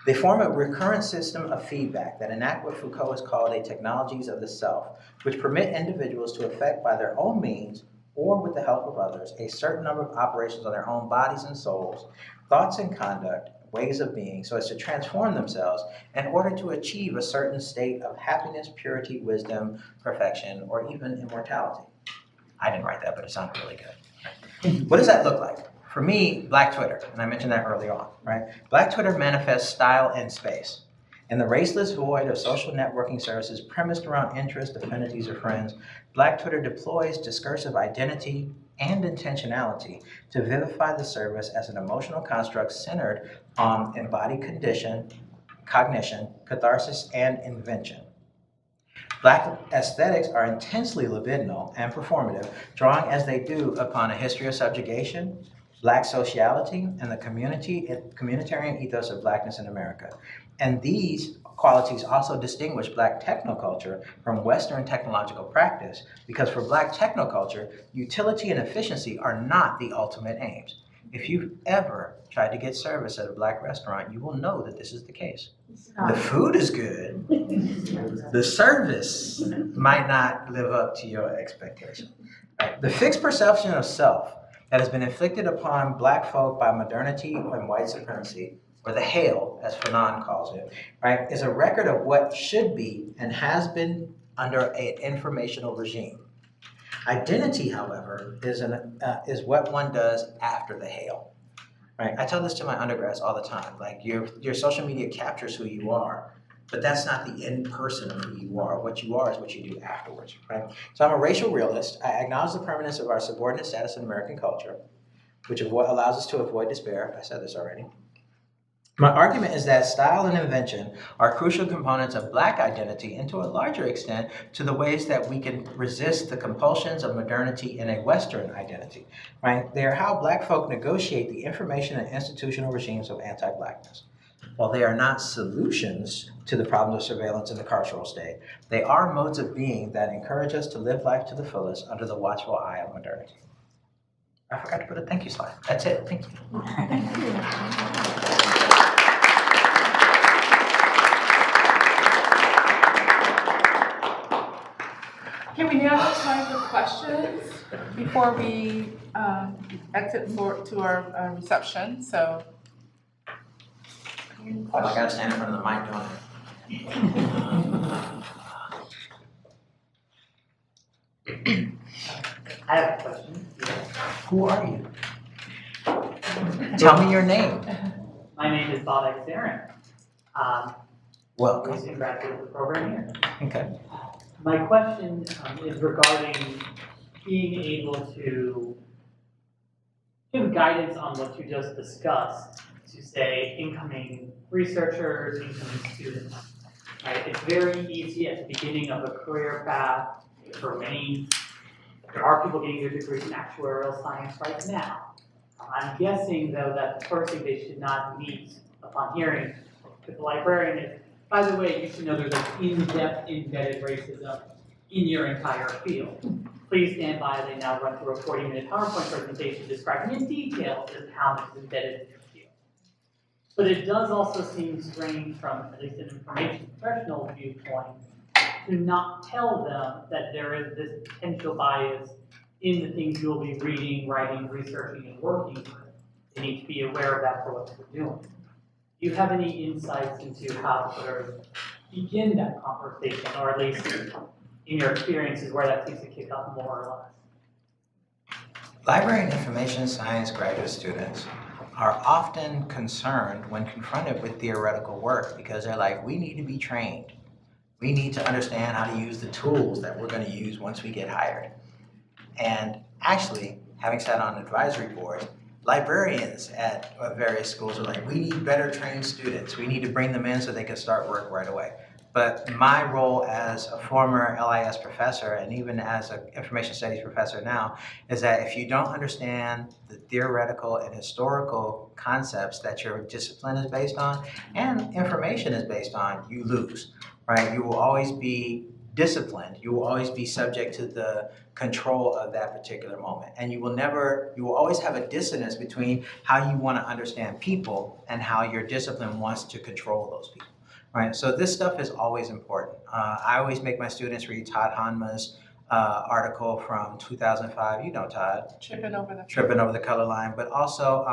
They form a recurrent system of feedback that enact what Foucault has called a technologies of the self, which permit individuals to effect by their own means or with the help of others a certain number of operations on their own bodies and souls, thoughts and conduct, ways of being, so as to transform themselves in order to achieve a certain state of happiness, purity, wisdom, perfection, or even immortality. I didn't write that, but it sounded really good. What does that look like? For me, Black Twitter, and I mentioned that early on, right? Black Twitter manifests style in space. In the raceless void of social networking services premised around interest, affinities, or friends, Black Twitter deploys discursive identity and intentionality to vivify the service as an emotional construct centered on embodied condition, cognition, catharsis, and invention. Black aesthetics are intensely libidinal and performative, drawing as they do upon a history of subjugation, Black sociality, and the communitarian ethos of Blackness in America. And these qualities also distinguish Black technoculture from Western technological practice, because for Black technoculture, utility and efficiency are not the ultimate aims. If you've ever tried to get service at a Black restaurant, you will know that this is the case. The food is good. The service might not live up to your expectation. Right? The fixed perception of self that has been inflicted upon Black folk by modernity and white supremacy, or the Hail, as Fanon calls it, right, is a record of what should be and has been under an informational regime. Identity, however, is what one does after the Hail. Right? I tell this to my undergrads all the time. Like your social media captures who you are, but that's not the end person of who you are. What you are is what you do afterwards. Right? So I'm a racial realist. I acknowledge the permanence of our subordinate status in American culture, which allows us to avoid despair. I said this already. My argument is that style and invention are crucial components of Black identity, and to a larger extent to the ways that we can resist the compulsions of modernity in a Western identity. Right? They are how Black folk negotiate the information and institutional regimes of anti-Blackness. While they are not solutions to the problems of surveillance in the carceral state, they are modes of being that encourage us to live life to the fullest under the watchful eye of modernity. I forgot to put a thank you slide. That's it. Thank you. Thank you. Okay, we now have time for questions before we exit to our reception. So, Oh, I gotta stand in front of the mic, don't I? I have a question. Who are you? Tell me your name. My name is Bob Aaron. Welcome. Recent graduate of the program here. Okay. My question is regarding being able to give guidance on what you just discussed to, say, incoming researchers, incoming students. Right? It's very easy at the beginning of a career path for many. There are people getting their degrees in actuarial science right now. I'm guessing, though, that the first thing they should not meet upon hearing with the librarian is, by the way, you should know there's an in-depth embedded racism in your entire field. Please stand by. They now run through a 40-minute PowerPoint presentation describing in detail just how this is embedded in your field. But it does also seem strange from at least an information professional viewpoint to not tell them that there is this potential bias in the things you'll be reading, writing, researching, and working with. They need to be aware of that for what they're doing. Do you have any insights into how to sort of begin that conversation, or at least in your experiences where that seems to kick up more or less? Library and information science graduate students are often concerned when confronted with theoretical work because they're like, we need to be trained. We need to understand how to use the tools that we're going to use once we get hired. And actually, having sat on advisory boards, librarians at various schools are like, we need better trained students. We need to bring them in so they can start work right away. But my role as a former LIS professor and even as an information studies professor now is that if you don't understand the theoretical and historical concepts that your discipline is based on and information is based on, you lose, right? You will always be disciplined. You will always be subject to the control of that particular moment. And you will always have a dissonance between how you want to understand people and how your discipline wants to control those people. Right, so this stuff is always important. I always make my students read Todd Hanma's article from 2005. You know Todd. Tripping over the color line. But also,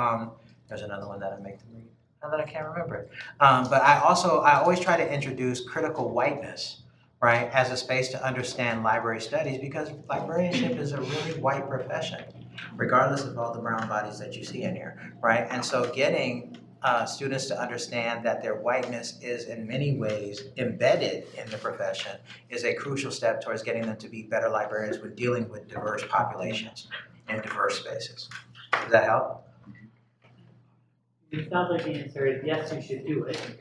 there's another one that I make them read. Now that I can't remember it. But I always try to introduce critical whiteness, right, as a space to understand library studies because librarianship is a really white profession, regardless of all the brown bodies that you see in here, right? And so getting students to understand that their whiteness is in many ways embedded in the profession is a crucial step towards getting them to be better librarians when dealing with diverse populations in diverse spaces. Does that help? It sounds like the answer is yes, you should do it.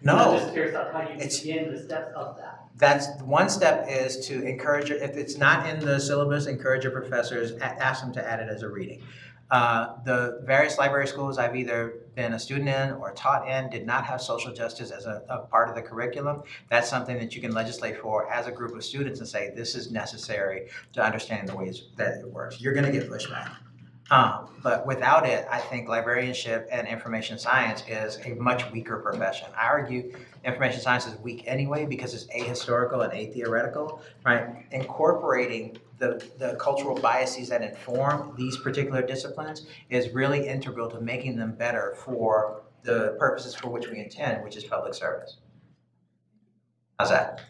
No. I'm just curious about how you begin the steps of that. That's one step is to encourage, if it's not in the syllabus, encourage your professors, ask them to add it as a reading. The various library schools I've either been a student in or taught in did not have social justice as a part of the curriculum. That's something that you can legislate for as a group of students and say this is necessary to understand the ways that it works. You're going to get pushback. But without it, I think librarianship and information science is a much weaker profession. I argue information science is weak anyway because it's ahistorical and atheoretical, right? Incorporating the cultural biases that inform these particular disciplines is really integral to making them better for the purposes for which we intend, which is public service. How's that?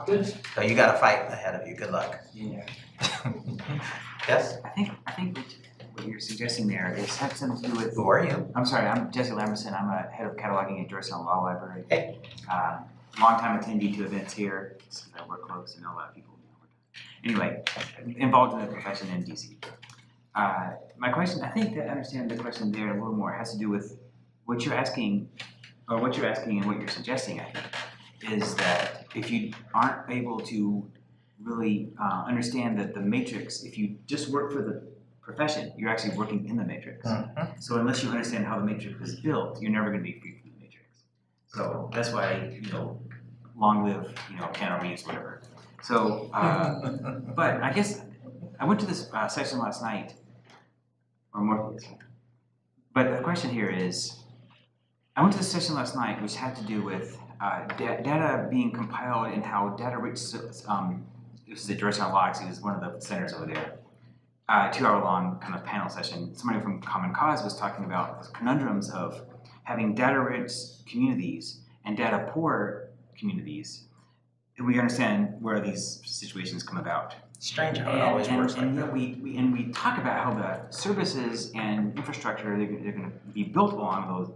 Good. So you got a fight ahead of you. Good luck. Yeah. Yes? I think what you're suggesting there is has something to do with. Who are you? I'm sorry, I'm Jesse Lamberson. I'm a head of cataloging at Georgetown Law Library. Hey. Long-time attendee to events here because I work close and know a lot of people. Anyway, involved in the profession in DC. My question, I think to understand the question there a little more has to do with what you're asking, and what you're suggesting, I think, is that if you aren't able to really understand that the matrix, if you just work for the profession, you're actually working in the matrix. Mm-hmm. So unless you understand how the matrix is built, you're never going to be free from the matrix. So that's why, long live, Keanu Reeves, whatever. So, but I guess I went to this session last night, or Morpheus. But the question here is, I went to this session last night, which had to do with data being compiled and how data-rich. This is at Georgetown Law. He was one of the centers over there. 2-hour-long kind of panel session. Somebody from Common Cause was talking about the conundrums of having data-rich communities and data-poor communities. And we understand where these situations come about. Strange how it always works like that. We talk about how the services and infrastructure they're going to be built along those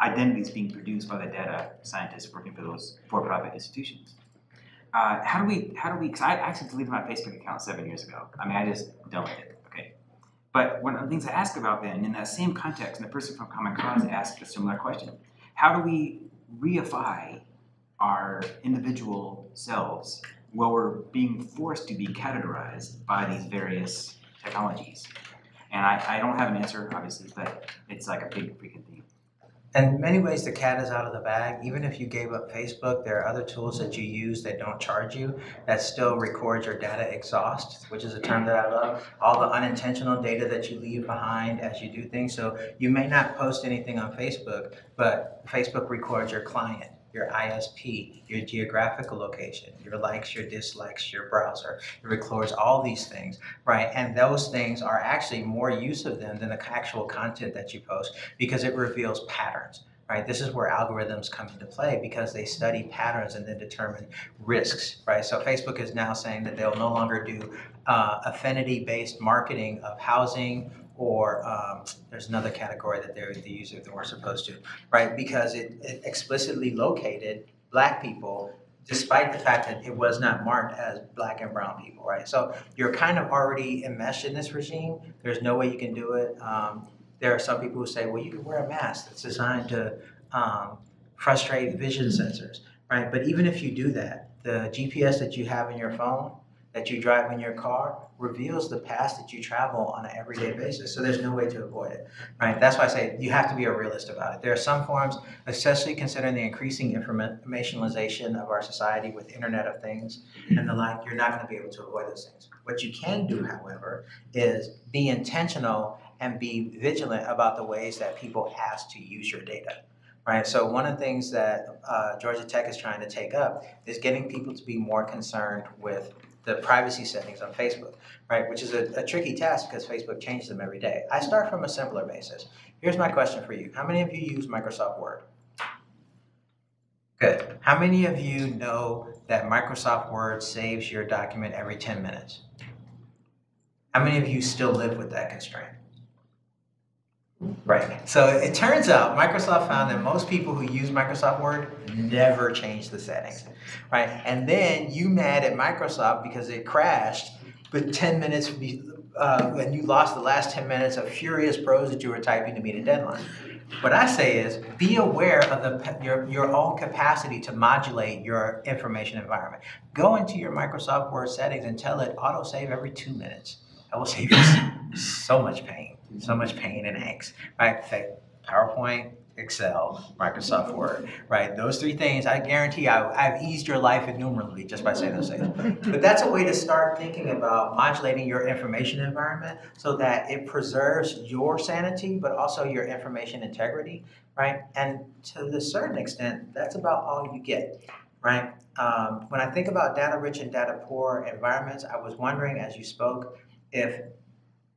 identities being produced by the data scientists working for those for-profit institutions. How do we? Because I actually deleted my Facebook account 7 years ago. I mean, I just dealt with it. Okay. But one of the things I ask about then, in that same context, and the person from Common Cause asked a similar question: how do we reify our individual selves while we're being forced to be categorized by these various technologies? And I don't have an answer, obviously, but it's like a big freaking thing. In many ways, the cat is out of the bag. Even if you gave up Facebook, there are other tools that you use that don't charge you that still record your data exhaust, which is a term that I love. All the unintentional data that you leave behind as you do things. So you may not post anything on Facebook, but Facebook records your client, your ISP, your geographical location, your likes, your dislikes, your browser. It records all these things, right? And those things are actually more use of them than the actual content that you post because it reveals patterns, right? This is where algorithms come into play because they study patterns and then determine risks, right? So Facebook is now saying that they'll no longer do affinity-based marketing of housing or there's another category that they use if they weren't supposed to, right? Because it explicitly located Black people despite the fact that it was not marked as Black and brown people, right? So you're kind of already enmeshed in this regime. There's no way you can do it. There are some people who say, well, you can wear a mask that's designed to frustrate vision sensors, right? But even if you do that, the GPS that you have in your phone, that you drive in your car, reveals the paths that you travel on an everyday basis. So there's no way to avoid it, right? That's why I say you have to be a realist about it. There are some forms, especially considering the increasing informationalization of our society with Internet of Things and the like, you're not gonna be able to avoid those things. What you can do, however, is be intentional and be vigilant about the ways that people ask to use your data. Right, so one of the things that Georgia Tech is trying to take up is getting people to be more concerned with the privacy settings on Facebook, right? Which is a tricky task because Facebook changes them every day. I start from a simpler basis. Here's my question for you. How many of you use Microsoft Word? Good. How many of you know that Microsoft Word saves your document every 10 minutes? How many of you still live with that constraint? Right. So it turns out Microsoft found that most people who use Microsoft Word never change the settings, right? And then you mad at Microsoft because it crashed, but 10 minutes when you lost the last 10 minutes of furious prose that you were typing to meet a deadline. What I say is be aware of your own capacity to modulate your information environment. Go into your Microsoft Word settings and tell it autosave every 2 minutes. That will save you so much pain and angst, right? Say PowerPoint, Excel, Microsoft Word, right? Those three things, I guarantee I've eased your life innumerably just by saying those things. But that's a way to start thinking about modulating your information environment so that it preserves your sanity, but also your information integrity, right? And to a certain extent, that's about all you get, right? When I think about data-rich and data-poor environments, I was wondering as you spoke if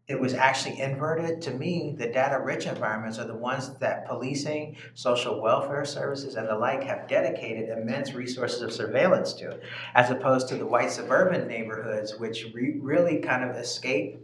it was actually inverted. To me, the data-rich environments are the ones that policing, social welfare services, and the like have dedicated immense resources of surveillance to, as opposed to the white suburban neighborhoods, which really kind of escape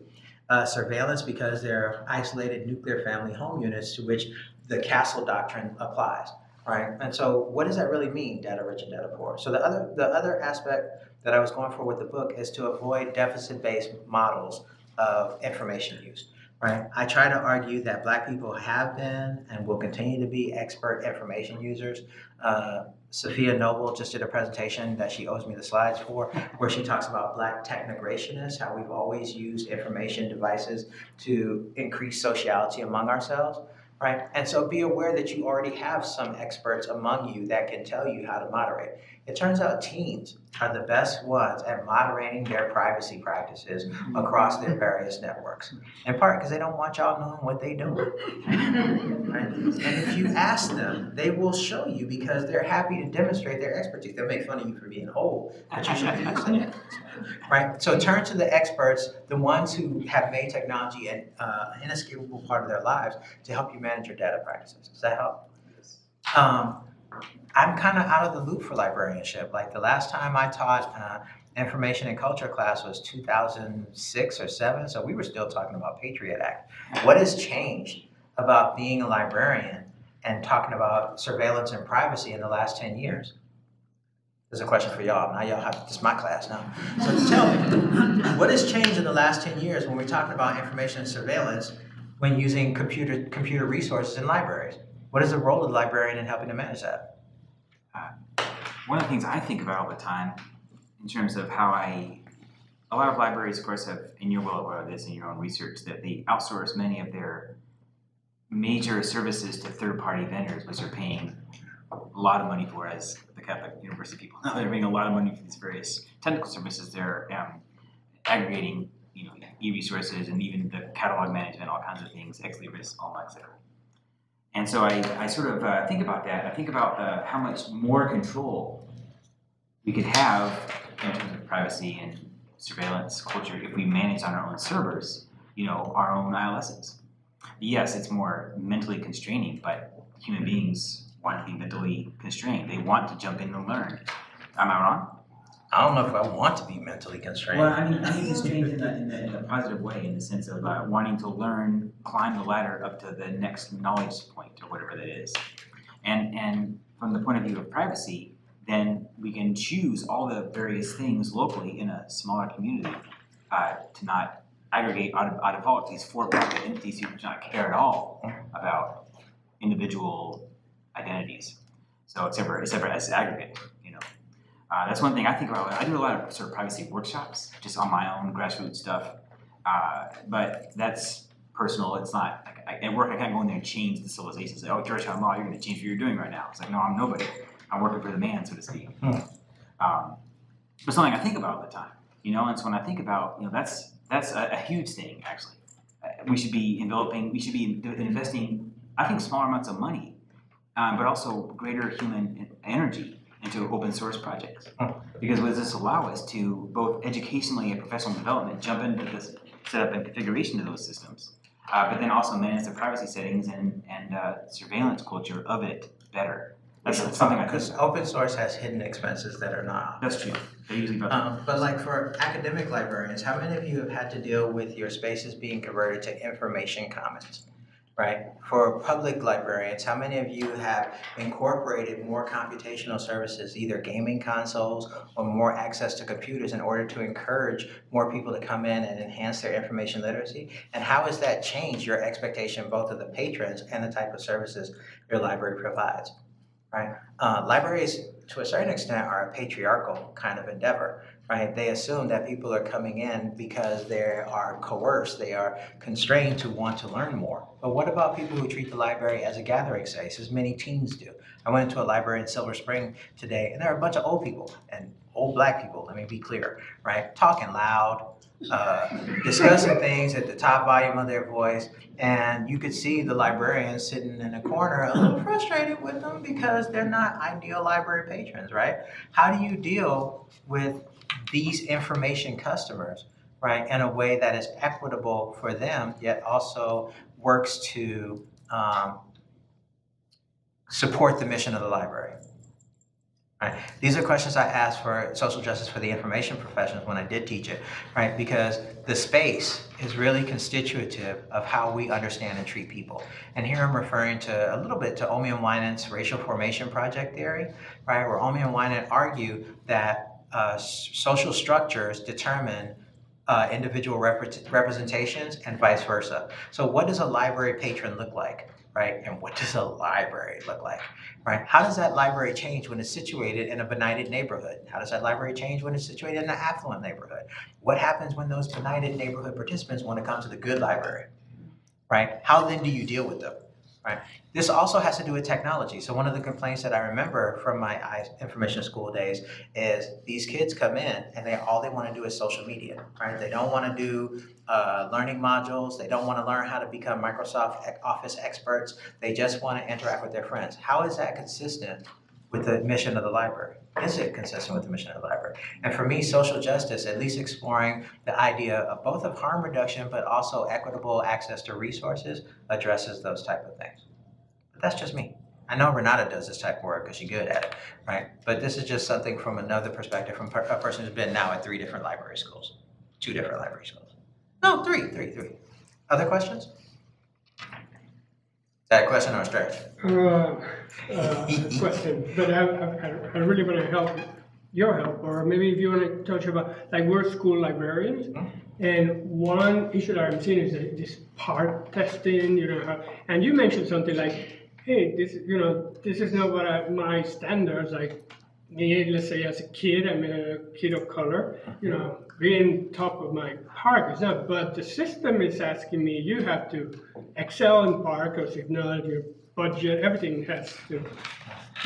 surveillance because they're isolated nuclear family home units to which the castle doctrine applies, right? And so what does that really mean, data-rich and data-poor? So the other aspect that I was going for with the book is to avoid deficit-based models of information use, right? I try to argue that Black people have been and will continue to be expert information users. Sophia Noble just did a presentation that she owes me the slides for, where she talks about Black technogrationists, how we've always used information devices to increase sociality among ourselves, right? And so be aware that you already have some experts among you that can tell you how to moderate. It turns out teens are the best ones at moderating their privacy practices across their various networks. In part because they don't want y'all knowing what they do. Right? And if you ask them, they will show you because they're happy to demonstrate their expertise. They'll make fun of you for being old, but you should do the same. Right? So turn to the experts, the ones who have made technology an inescapable part of their lives to help you manage your data practices. Does that help? I'm kind of out of the loop for librarianship. Like the last time I taught information and culture class was 2006 or 7, so we were still talking about Patriot Act. What has changed about being a librarian and talking about surveillance and privacy in the last 10 years? There's a question for y'all. Now y'all have, this is my class now. So tell me, what has changed in the last 10 years when we're talking about information and surveillance when using computer resources in libraries? What is the role of the librarian in helping to manage that? One of the things I think about all the time in terms of how a lot of libraries, of course, have, and you're well aware of this in your own research, that they outsource many of major services to third-party vendors, which are paying a lot of money for, as the Catholic University people know. They're paying a lot of money for these various technical services. They're aggregating, e-resources and even the catalog management, all kinds of things, ex libris, all that stuff. And so I sort of think about that. I think about how much more control we could have in terms of privacy and surveillance culture if we manage on our own servers, our own ILSs. Yes, it's more mentally constraining, but human beings want to be mentally constrained. They want to jump in and learn. Am I wrong? I don't know if I want to be mentally constrained. Well, I mean constrained in a positive way, in the sense of wanting to learn, climb the ladder up to the next knowledge point or whatever that is. And from the point of view of privacy, then we can choose all the various things locally in a smaller community to not aggregate out of default these for-profit entities who do not care at all about individual identities. So except for as aggregate, that's one thing I think about. I do a lot of sort of privacy workshops just on my own grassroots stuff, but that's personal. It's not like at work I can't go in there and change the civilization. Say, oh, Georgetown law, you're going to change what you're doing right now. It's like, no, I'm nobody. I'm working for the man, so to speak. But something I think about all the time, and so when I think about, that's a huge thing, actually. We should be investing, I think, smaller amounts of money, but also greater human energy into open source projects. Because what does this allow us to, both educationally and professional development, jump into this setup and configuration of those systems, but then also manage the privacy settings and surveillance culture of it better. That's something I because open source has hidden expenses that are not. That's true. They're usually but like for academic librarians, how many of you have had to deal with your spaces being converted to information commons? Right? For public librarians, how many of you have incorporated more computational services, either gaming consoles or more access to computers in order to encourage more people to come in and enhance their information literacy? And how has that changed your expectation both of the patrons and the type of services your library provides? Right? Libraries, to a certain extent, are a patriarchal kind of endeavor. Right? They assume that people are coming in because they are coerced, they are constrained to want to learn more. But what about people who treat the library as a gathering space, as many teens do? I went into a library in Silver Spring today, and there are a bunch of old people, and old black people, let me be clear, right? Talking loud, discussing things at the top volume of their voice, and you could see the librarians sitting in a corner a little frustrated with them because they're not ideal library patrons, right? How do you deal with these information customers, right, in a way that is equitable for them, yet also works to support the mission of the library? Right. These are questions I asked for social justice for the information professionals when I did teach it, right? Because the space is really constitutive of how we understand and treat people. And here I'm referring to a little bit to Omi and Winant's racial formation project theory, right? Where Omi and Winant argue that social structures determine individual representations and vice versa. So what does a library patron look like, right? And what does a library look like, right? How does that library change when it's situated in a benighted neighborhood? How does that library change when it's situated in an affluent neighborhood? What happens when those benighted neighborhood participants want to come to the good library, right? How then do you deal with them, right? This also has to do with technology. So one of the complaints that I remember from my information school days is these kids come in and all they want to do is social media, right? They don't want to do learning modules. They don't want to learn how to become Microsoft Office experts. They just want to interact with their friends. How is that consistent with the mission of the library? Is it consistent with the mission of the library? And for me, social justice, at least exploring the idea of both of harm reduction, but also equitable access to resources, addresses those type of things. But that's just me. I know Renata does this type of work because she's good at it, right? But this is just something from another perspective, from a person who's been now at 3 different library schools, 2 different library schools. No, three. Other questions? Is that a question or a stretch? Question, but I really want to help your help, or maybe if you want to touch about, like, we're school librarians, and one issue that I'm seeing is this part testing, and you mentioned something like, hey, this is not what my standards, like me, let's say as a kid, I'm a kid of color, being top of my park is not, but the system is asking me, you have to excel in park, because if not, your budget, everything has to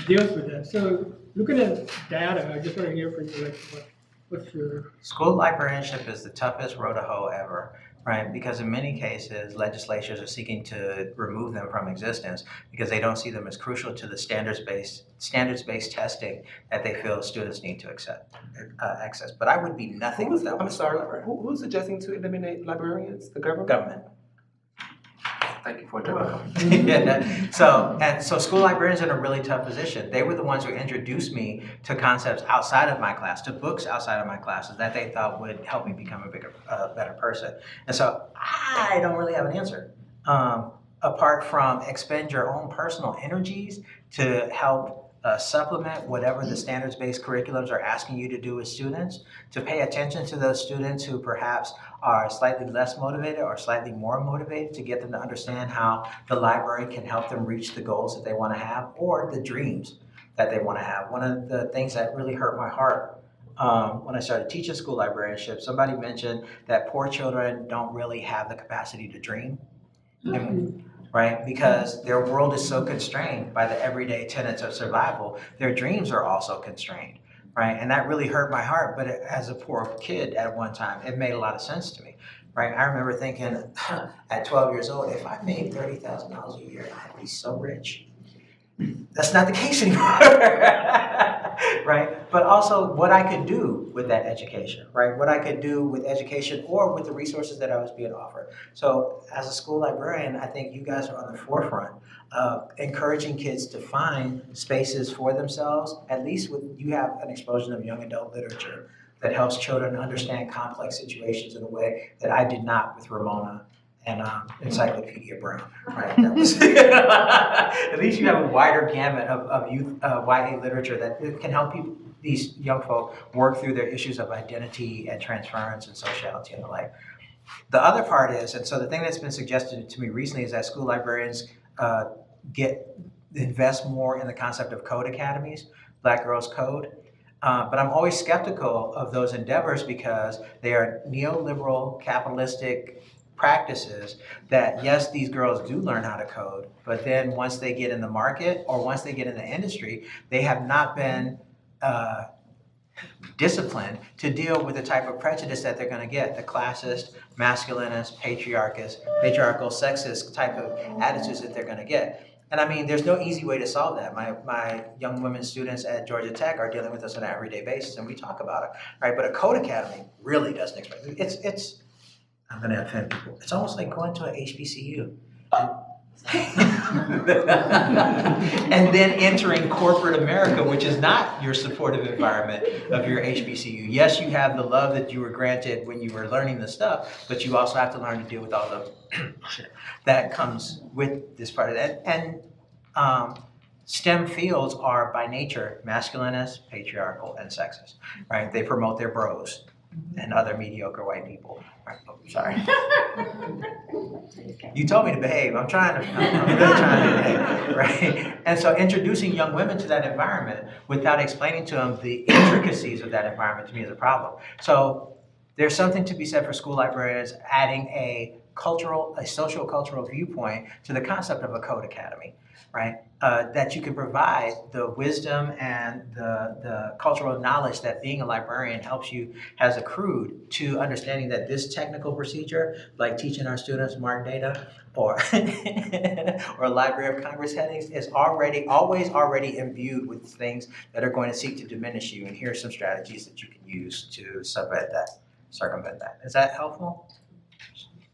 deal with that. So looking at data, I just want to hear from you, like, what's your... School librarianship is the toughest road to hoe ever, right? Because in many cases, legislatures are seeking to remove them from existence because they don't see them as crucial to the standards-based testing that they feel students need to access. But I would be nothing without. I'm sorry, who's suggesting to eliminate librarians? The government? Government. Thank you for that. Yeah. So school librarians are in a really tough position. They were the ones who introduced me to concepts outside of my class, to books outside of my classes that they thought would help me become a better person. And so I don't really have an answer. Apart from expend your own personal energies to help supplement whatever the standards-based curriculums are asking you to do as students, to pay attention to those students who perhaps are slightly less motivated or slightly more motivated, to get them to understand how the library can help them reach the goals that they want to have or the dreams that they want to have. One of the things that really hurt my heart when I started teaching school librarianship, somebody mentioned that poor children don't really have the capacity to dream. Right? Because their world is so constrained by the everyday tenets of survival, their dreams are also constrained, right? And that really hurt my heart, but as a poor kid at one time, it made a lot of sense to me, right? I remember thinking at 12 years old, if I made $30,000 a year, I'd be so rich. That's not the case anymore, right? But also what I could do with that education, right? What I could do with education or with the resources that I was being offered. So as a school librarian, I think you guys are on the forefront of encouraging kids to find spaces for themselves, at least when you have an explosion of young adult literature that helps children understand complex situations in a way that I did not with Ramona and Encyclopedia Brown, right? That was at least you have a wider gamut of youth YA literature that can help these young folk work through their issues of identity and transference and sociality and the like. The other part is, and so the thing that's been suggested to me recently is that school librarians invest more in the concept of code academies, Black Girls Code. But I'm always skeptical of those endeavors because they are neoliberal, capitalistic practices that, yes, these girls do learn how to code, but then once they get in the market or once they get in the industry, they have not been disciplined to deal with the type of prejudice that they're going to get, the classist, masculinist, patriarchal, sexist type of attitudes that they're going to get. And I mean, there's no easy way to solve that. My young women students at Georgia Tech are dealing with this on an everyday basis, and we talk about it, right? But a code academy really doesn't expect it. It's I'm going to offend people. It's almost like going to an HBCU. And then entering corporate America, which is not your supportive environment of your HBCU. Yes, you have the love that you were granted when you were learning the stuff, but you also have to learn to deal with all the shit that comes with this part of that. And STEM fields are by nature masculinist, patriarchal, and sexist, right? They promote their bros and other mediocre white people. Right. Oh, sorry. You told me to behave. I'm really trying to behave, right? And so introducing young women to that environment without explaining to them the intricacies of that environment to me is a problem. So there's something to be said for school librarians adding a social cultural viewpoint to the concept of a code academy, right? That you can provide the wisdom and the cultural knowledge that being a librarian has accrued to understanding that this technical procedure, like teaching our students mark data or Library of Congress headings, is always already imbued with things that are going to seek to diminish you. And here are some strategies that you can use to circumvent that. Is that helpful?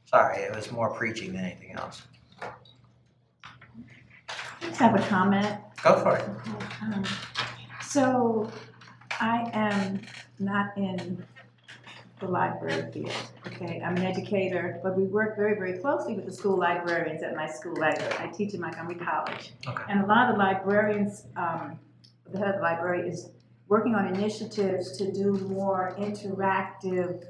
Sorry, it was more preaching than anything else. I just have a comment. Go for it. So I am not in the library field, okay? I'm an educator, but we work very, very closely with the school librarians at my school library. I teach in Montgomery College. Okay. And a lot of the librarians, the head of the library is working on initiatives to do more interactive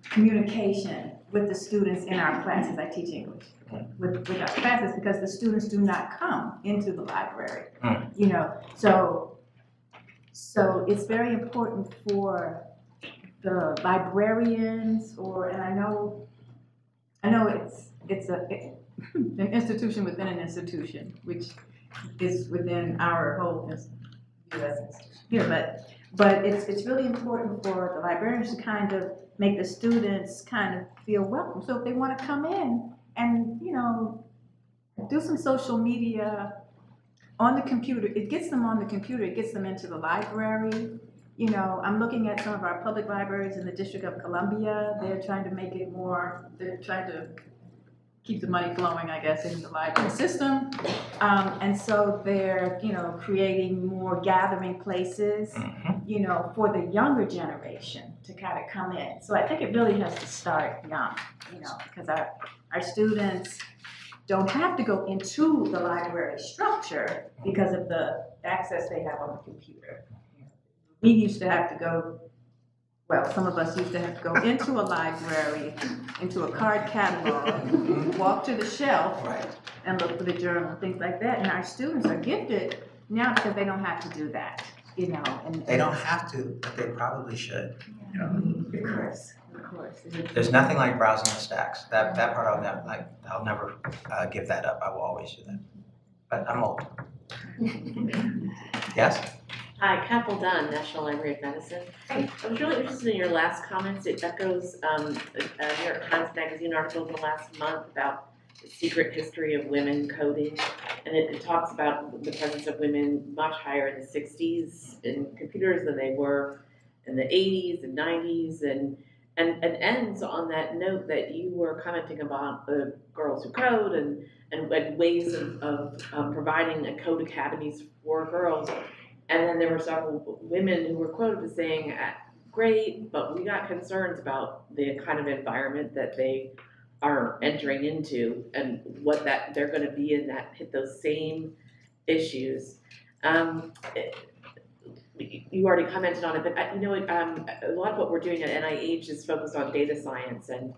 communication with the students in our classes. I teach English. Okay, with our classes, because the students do not come into the library, you know. So So it's very important for the librarians, and I know it's an institution within an institution, which is within our whole U.S. institution here, but it's really important for the librarians to kind of make the students kind of feel welcome. So if they want to come in and, do some social media on the computer, it gets them on the computer, it gets them into the library. I'm looking at some of our public libraries in the District of Columbia. They're trying to make it more, they're trying to keep the money flowing, I guess, in the library system. And so they're, creating more gathering places, for the younger generation to kind of come in. So I think it really has to start young, because our students don't have to go into the library structure because of the access they have on the computer. We used to have to go, some of us used to have to go into a library, into a card catalog, walk to the shelf, and look for the journal, things like that. And our students are gifted now because they don't have to do that, And They don't have to, but they probably should. Of course. There's nothing like browsing the stacks. That part I'll never give that up. I will always do that. But I'm old. Yes? Hi, Campbell Dunn, National Library of Medicine. I was really interested in your last comments. It echoes a New York Times Magazine article in the last month about the secret history of women coding. And it talks about the presence of women much higher in the 60s in computers than they were in the 80s and 90s. And ends on that note that you were commenting about the girls who code and ways of providing a code academies for girls. And then there were several women who were quoted as saying, great, but we got concerns about the kind of environment that they are entering into and what that they're going to be in that hit those same issues. You already commented on it, but a lot of what we're doing at NIH is focused on data science and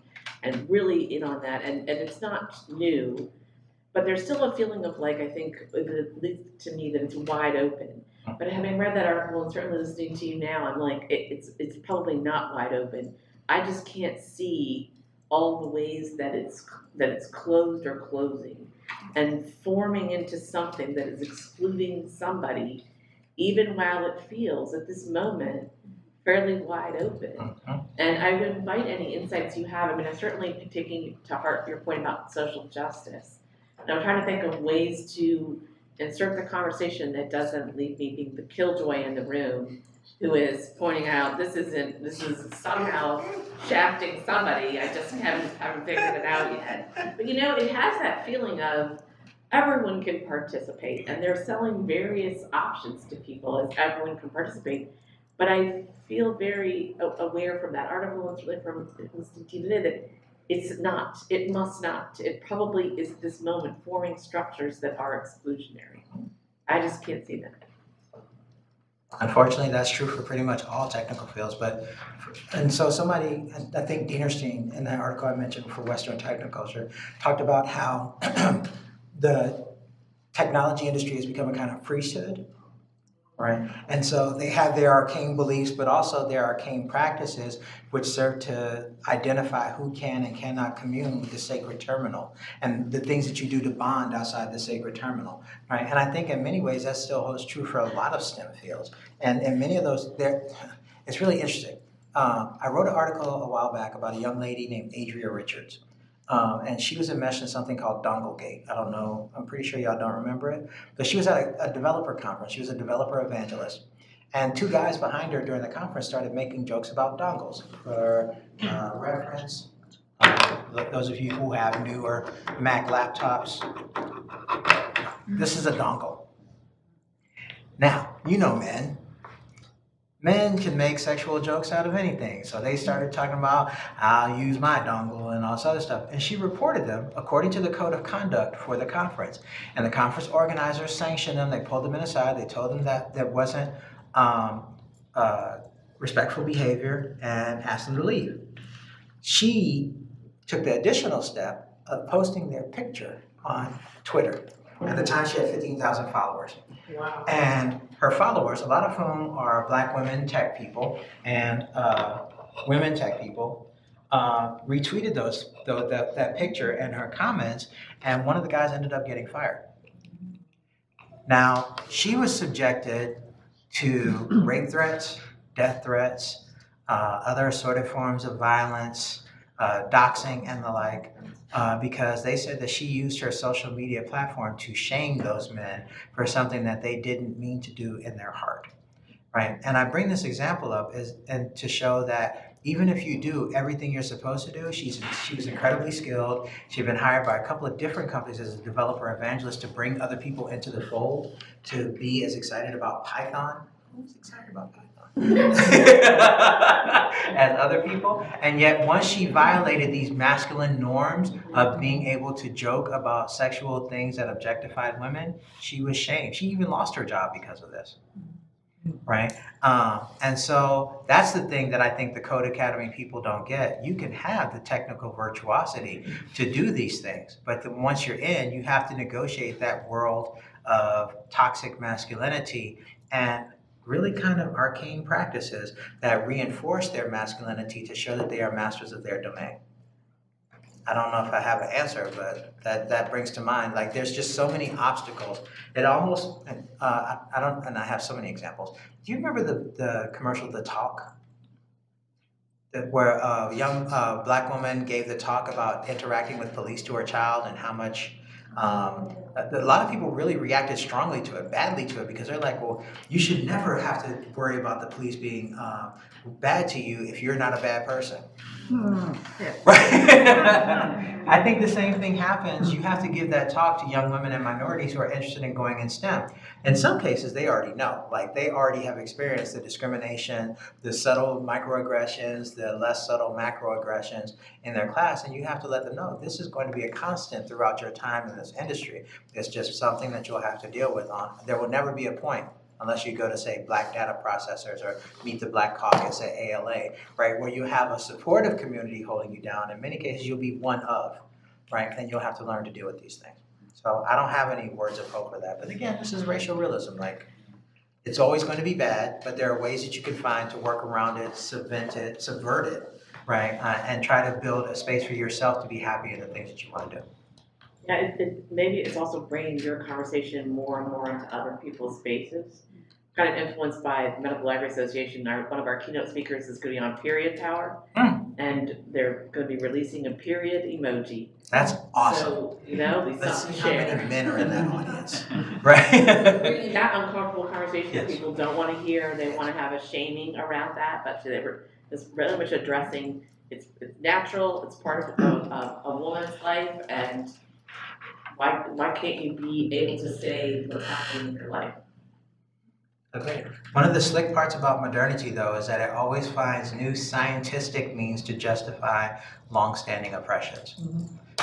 really in on that, and it's not new, but there's still a feeling of I think, at least to me, that it's wide open. But having read that article and certainly listening to you now, I'm like, it's probably not wide open. I just can't see all the ways that it's closed or closing and forming into something that is excluding somebody, even while it feels at this moment fairly wide open. And I would invite any insights you have. I mean, I'm certainly taking to heart your point about social justice. And I'm trying to think of ways to insert the conversation that doesn't leave me being the killjoy in the room who is pointing out this is somehow shafting somebody. I just haven't figured it out yet. But it has that feeling of everyone can participate, and they're selling various options to people as everyone can participate. But I feel very aware from that article and really from listening to you today that it's not, it must not. It probably is this moment forming structures that are exclusionary. I just can't see that. Unfortunately, that's true for pretty much all technical fields. And so somebody, I think Dienerstein, in that article I mentioned for Western Technoculture, talked about how the technology industry has become a kind of priesthood, right? And so they have their arcane beliefs, but also their arcane practices, which serve to identify who can and cannot commune with the sacred terminal and the things that you do to bond outside the sacred terminal, right? And I think in many ways that still holds true for a lot of STEM fields. And in many of those, it's really interesting. I wrote an article a while back about a young lady named Adria Richards. And she was enmeshed in something called Donglegate. I don't know, I'm pretty sure y'all don't remember it. But she was at a developer conference. She was a developer evangelist. And two guys behind her during the conference started making jokes about dongles. For reference, those of you who have newer Mac laptops, this is a dongle. Now, men can make sexual jokes out of anything. So they started talking about, I'll use my dongle and all this other stuff. And she reported them according to the code of conduct for the conference. And the conference organizers sanctioned them. They pulled them aside. They told them that there wasn't respectful behavior and asked them to leave. She took the additional step of posting their picture on Twitter. At the time, she had 15,000 followers. Wow. And her followers, a lot of whom are Black women tech people and women tech people, retweeted that picture and her comments, and one of the guys ended up getting fired. Now, she was subjected to rape threats, death threats, other assorted forms of violence, doxing and the like, because they said that she used her social media platform to shame those men for something that they didn't mean to do in their heart, right? And I bring this example up and to show that even if you do everything you're supposed to do, she was incredibly skilled. She'd been hired by a couple of different companies as a developer evangelist to bring other people into the fold, to be as excited about Python. Who's excited about Python? As other people. And yet once she violated these masculine norms of being able to joke about sexual things that objectified women, she was shamed. She even lost her job because of this. Right? And so that's the thing that I think the Code Academy people don't get. You can have the technical virtuosity to do these things, but then once you're in, you have to negotiate that world of toxic masculinity and really kind of arcane practices that reinforce their masculinity to show that they are masters of their domain. I don't know if I have an answer, but that brings to mind, like, there's just so many obstacles. It almost, and I have so many examples. Do you remember the commercial, The Talk? Where a young Black woman gave the talk about interacting with police to her child and how much, a lot of people really reacted strongly to it, badly to it, because they're like, well, you should never have to worry about the police being bad to you if you're not a bad person. Yeah. Right? I think the same thing happens. You have to give that talk to young women and minorities who are interested in going in STEM. In some cases, they already know. Like, they already have experienced the discrimination, the subtle microaggressions, the less subtle macroaggressions in their class, and you have to let them know this is going to be a constant throughout your time in this industry. It's just something that you'll have to deal with on. There will never be a point, unless you go to, say, Black data processors or Meet the Black Caucus at ALA, right, where you have a supportive community holding you down. In many cases, you'll be one of, right, and you'll have to learn to deal with these things. So I don't have any words of hope for that. But again, this is racial realism. Like, it's always going to be bad, but there are ways that you can find to work around it, subvert it, right, and try to build a space for yourself to be happy in the things that you want to do. Yeah, maybe it's also bringing your conversation more and more into other people's spaces. Kind of influenced by the Medical Library Association. One of our keynote speakers is going to be on period power, and they're going to be releasing a period emoji. That's awesome. So, you know, let's see how share. many men are in that audience, right? Really that uncomfortable conversation Yes. people don't want to hear. They want to have a shaming around that, but they were just really much addressing it's natural. It's part of a woman's life, and why can't you be able to say what's happening in your life? Okay. One of the slick parts about modernity, though, is that it always finds new scientific means to justify long-standing oppressions,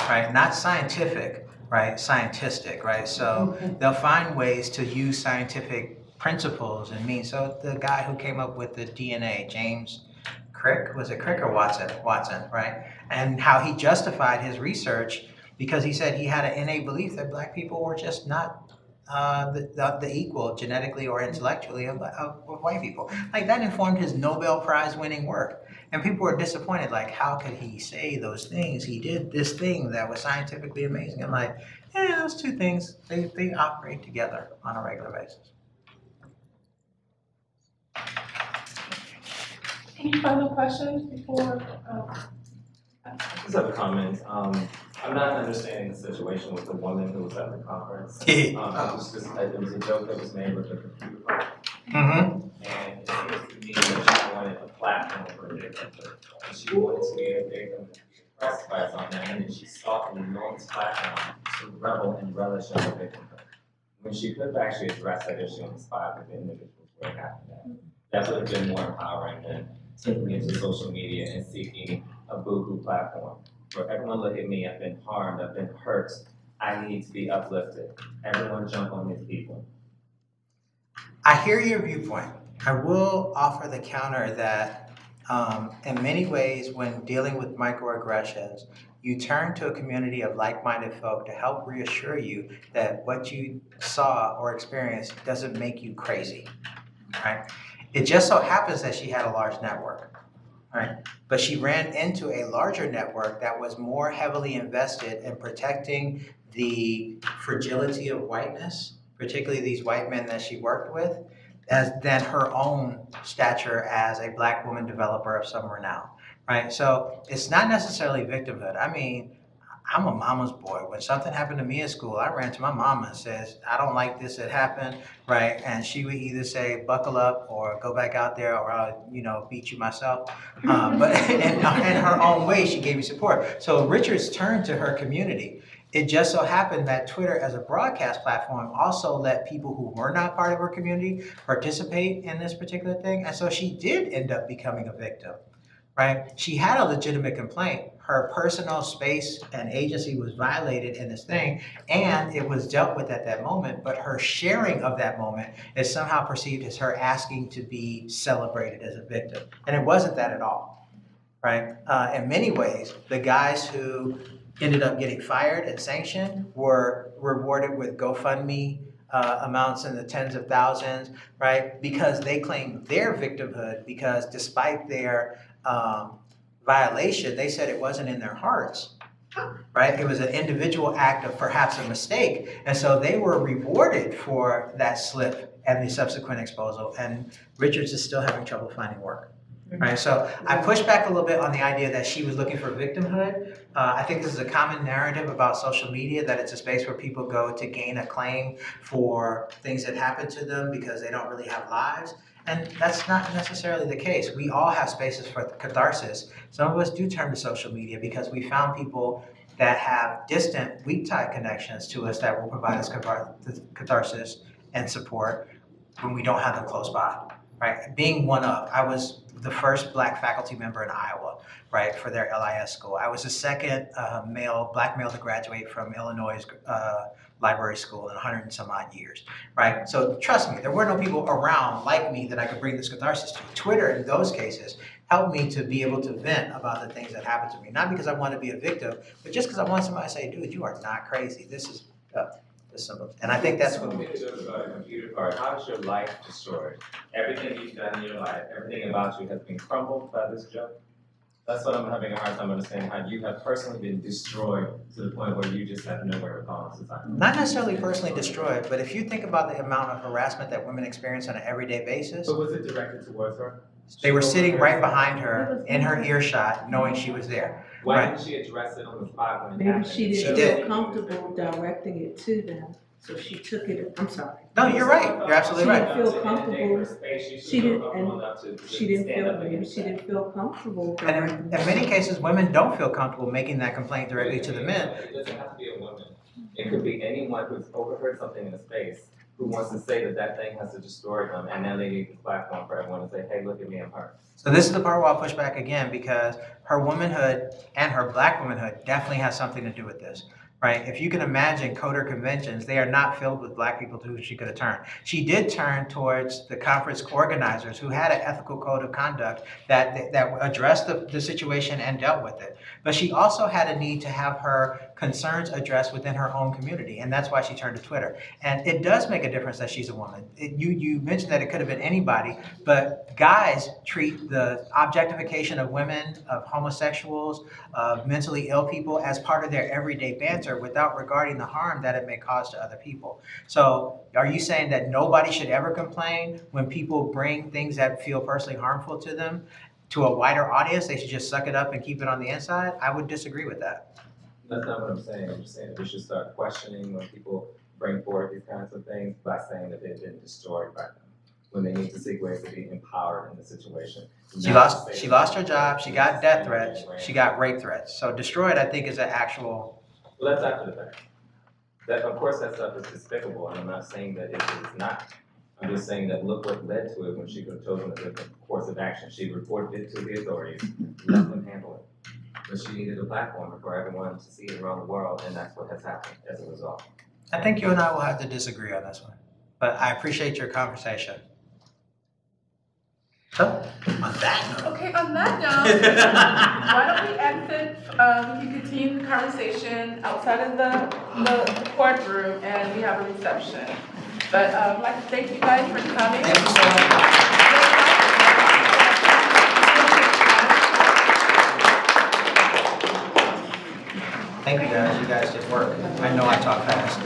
right? Not scientific, right? Scientistic, right? So they'll find ways to use scientific principles and means. So the guy who came up with the DNA, James Crick, was it Crick or Watson? Watson, right? And how he justified his research because he said he had an innate belief that Black people were just not the equal genetically or intellectually of white people. Like, that informed his Nobel Prize winning work. And people were disappointed, like, how could he say those things? He did this thing that was scientifically amazing. I'm like, yeah, those two things, they operate together on a regular basis. Any final questions before? I just have a comment. I'm not understanding the situation with the woman who was at the conference. It was a joke that was made with the computer program. And it seems to me that she wanted a platform for victims. And she wanted to be a victim, press by something, and then she sought an enormous platform to revel and relish in her victimhood. When she could have actually addressed that issue on the spot with the individuals where it happened at, that would have been more empowering than taking it to social media and seeking a boohoo platform. For everyone, look at me, I've been harmed, I've been hurt, I need to be uplifted. Everyone jump on these people. I hear your viewpoint. I will offer the counter that in many ways, when dealing with microaggressions, you turn to a community of like-minded folk to help reassure you that what you saw or experienced doesn't make you crazy, right? It just so happens that she had a large network, right? But she ran into a larger network that was more heavily invested in protecting the fragility of whiteness, particularly these white men that she worked with, than her own stature as a Black woman developer of some renown, right? So it's not necessarily victimhood. I mean, I'm a mama's boy. When something happened to me at school, I ran to my mama and says, I don't like this that happened, right? And she would either say, buckle up or go back out there or I'll, beat you myself. But in her own way, she gave me support. So Richards turned to her community. It just so happened that Twitter as a broadcast platform also let people who were not part of her community participate in this particular thing. And so she did end up becoming a victim, right? She had a legitimate complaint. Her personal space and agency was violated in this thing, and it was dealt with at that moment, but her sharing of that moment is somehow perceived as her asking to be celebrated as a victim. And it wasn't that at all, right? In many ways, the guys who ended up getting fired and sanctioned were rewarded with GoFundMe amounts in the tens of thousands, right? Because they claimed their victimhood because despite their violation, they said it wasn't in their hearts, right? It was an individual act of perhaps a mistake. And so they were rewarded for that slip and the subsequent exposal. And Richards is still having trouble finding work. Right, so I pushed back a little bit on the idea that she was looking for victimhood. I think this is a common narrative about social media, that it's a space where people go to gain acclaim for things that happen to them because they don't really have lives. And that's not necessarily the case. We all have spaces for catharsis. Some of us do turn to social media because we found people that have distant, weak-tie connections to us that will provide us catharsis and support when we don't have them close by. Right, being one of, I was the first Black faculty member in Iowa, right, for their LIS school. I was the second Black male to graduate from Illinois' library school in 100 and some odd years, right? So trust me, there were no people around like me that I could bring this catharsis to. Twitter, in those cases, helped me to be able to vent about the things that happened to me, not because I want to be a victim, but just because I want somebody to say, dude, you are not crazy. This is simple. And I think that's what we do about a computer part. How is your life destroyed? Everything you've done in your life, everything about you has been crumbled by this joke. That's what I'm having a hard time understanding, how you have personally been destroyed to the point where you just have no wherewithal in society. Not necessarily personally destroyed, but if you think about the amount of harassment that women experience on an everyday basis. But was it directed towards her? They were sitting right behind her, in her earshot, knowing she was there. Why didn't she address it on the spot when it happened? Maybe she didn't feel comfortable directing it to them, so she took it. I'm sorry. No, you're right. You're absolutely right. She didn't feel comfortable. She didn't feel comfortable. And in many cases, women don't feel comfortable making that complaint directly to the men. It doesn't have to be a woman. It could be anyone who's overheard something in a space who wants to say that that thing has to destroy them, and now they need this platform for everyone to say, hey, look at me, I'm hurt. So this is the part where I'll push back again, because her womanhood and her Black womanhood definitely has something to do with this. Right? If you can imagine coder conventions, they are not filled with Black people to who she could have turned. She did turn towards the conference organizers who had an ethical code of conduct that addressed the situation and dealt with it. But she also had a need to have her concerns addressed within her own community, and that's why she turned to Twitter. And it does make a difference that she's a woman. You mentioned that it could have been anybody, but guys treat the objectification of women, of homosexuals, of mentally ill people as part of their everyday banter without regarding the harm that it may cause to other people. So are you saying that nobody should ever complain when people bring things that feel personally harmful to them to a wider audience? They should just suck it up and keep it on the inside? I would disagree with that. That's not what I'm saying. I'm just saying that we should start questioning when people bring forward these kinds of things by saying that they've been destroyed by them, when they need to seek ways to be empowered in the situation. She lost her job, she got death threats, she got rape threats. So destroyed, I think, is an actual... Well, that's after the fact. That, of course, that stuff is despicable, and I'm not saying that it is not. I'm just saying that look what led to it when she could have chosen a different course of action. She reported it to the authorities, let them handle it. But she needed a platform for everyone to see it around the world, and that's what has happened as a result. I think you and I will have to disagree on this one, but I appreciate your conversation. Oh, on that note. Okay, on that note, why don't we exit, we can continue the conversation outside of the courtroom and we have a reception. But I'd like to thank you guys for coming. Thank you so much. Thank you guys. You guys did work. I know I talk fast.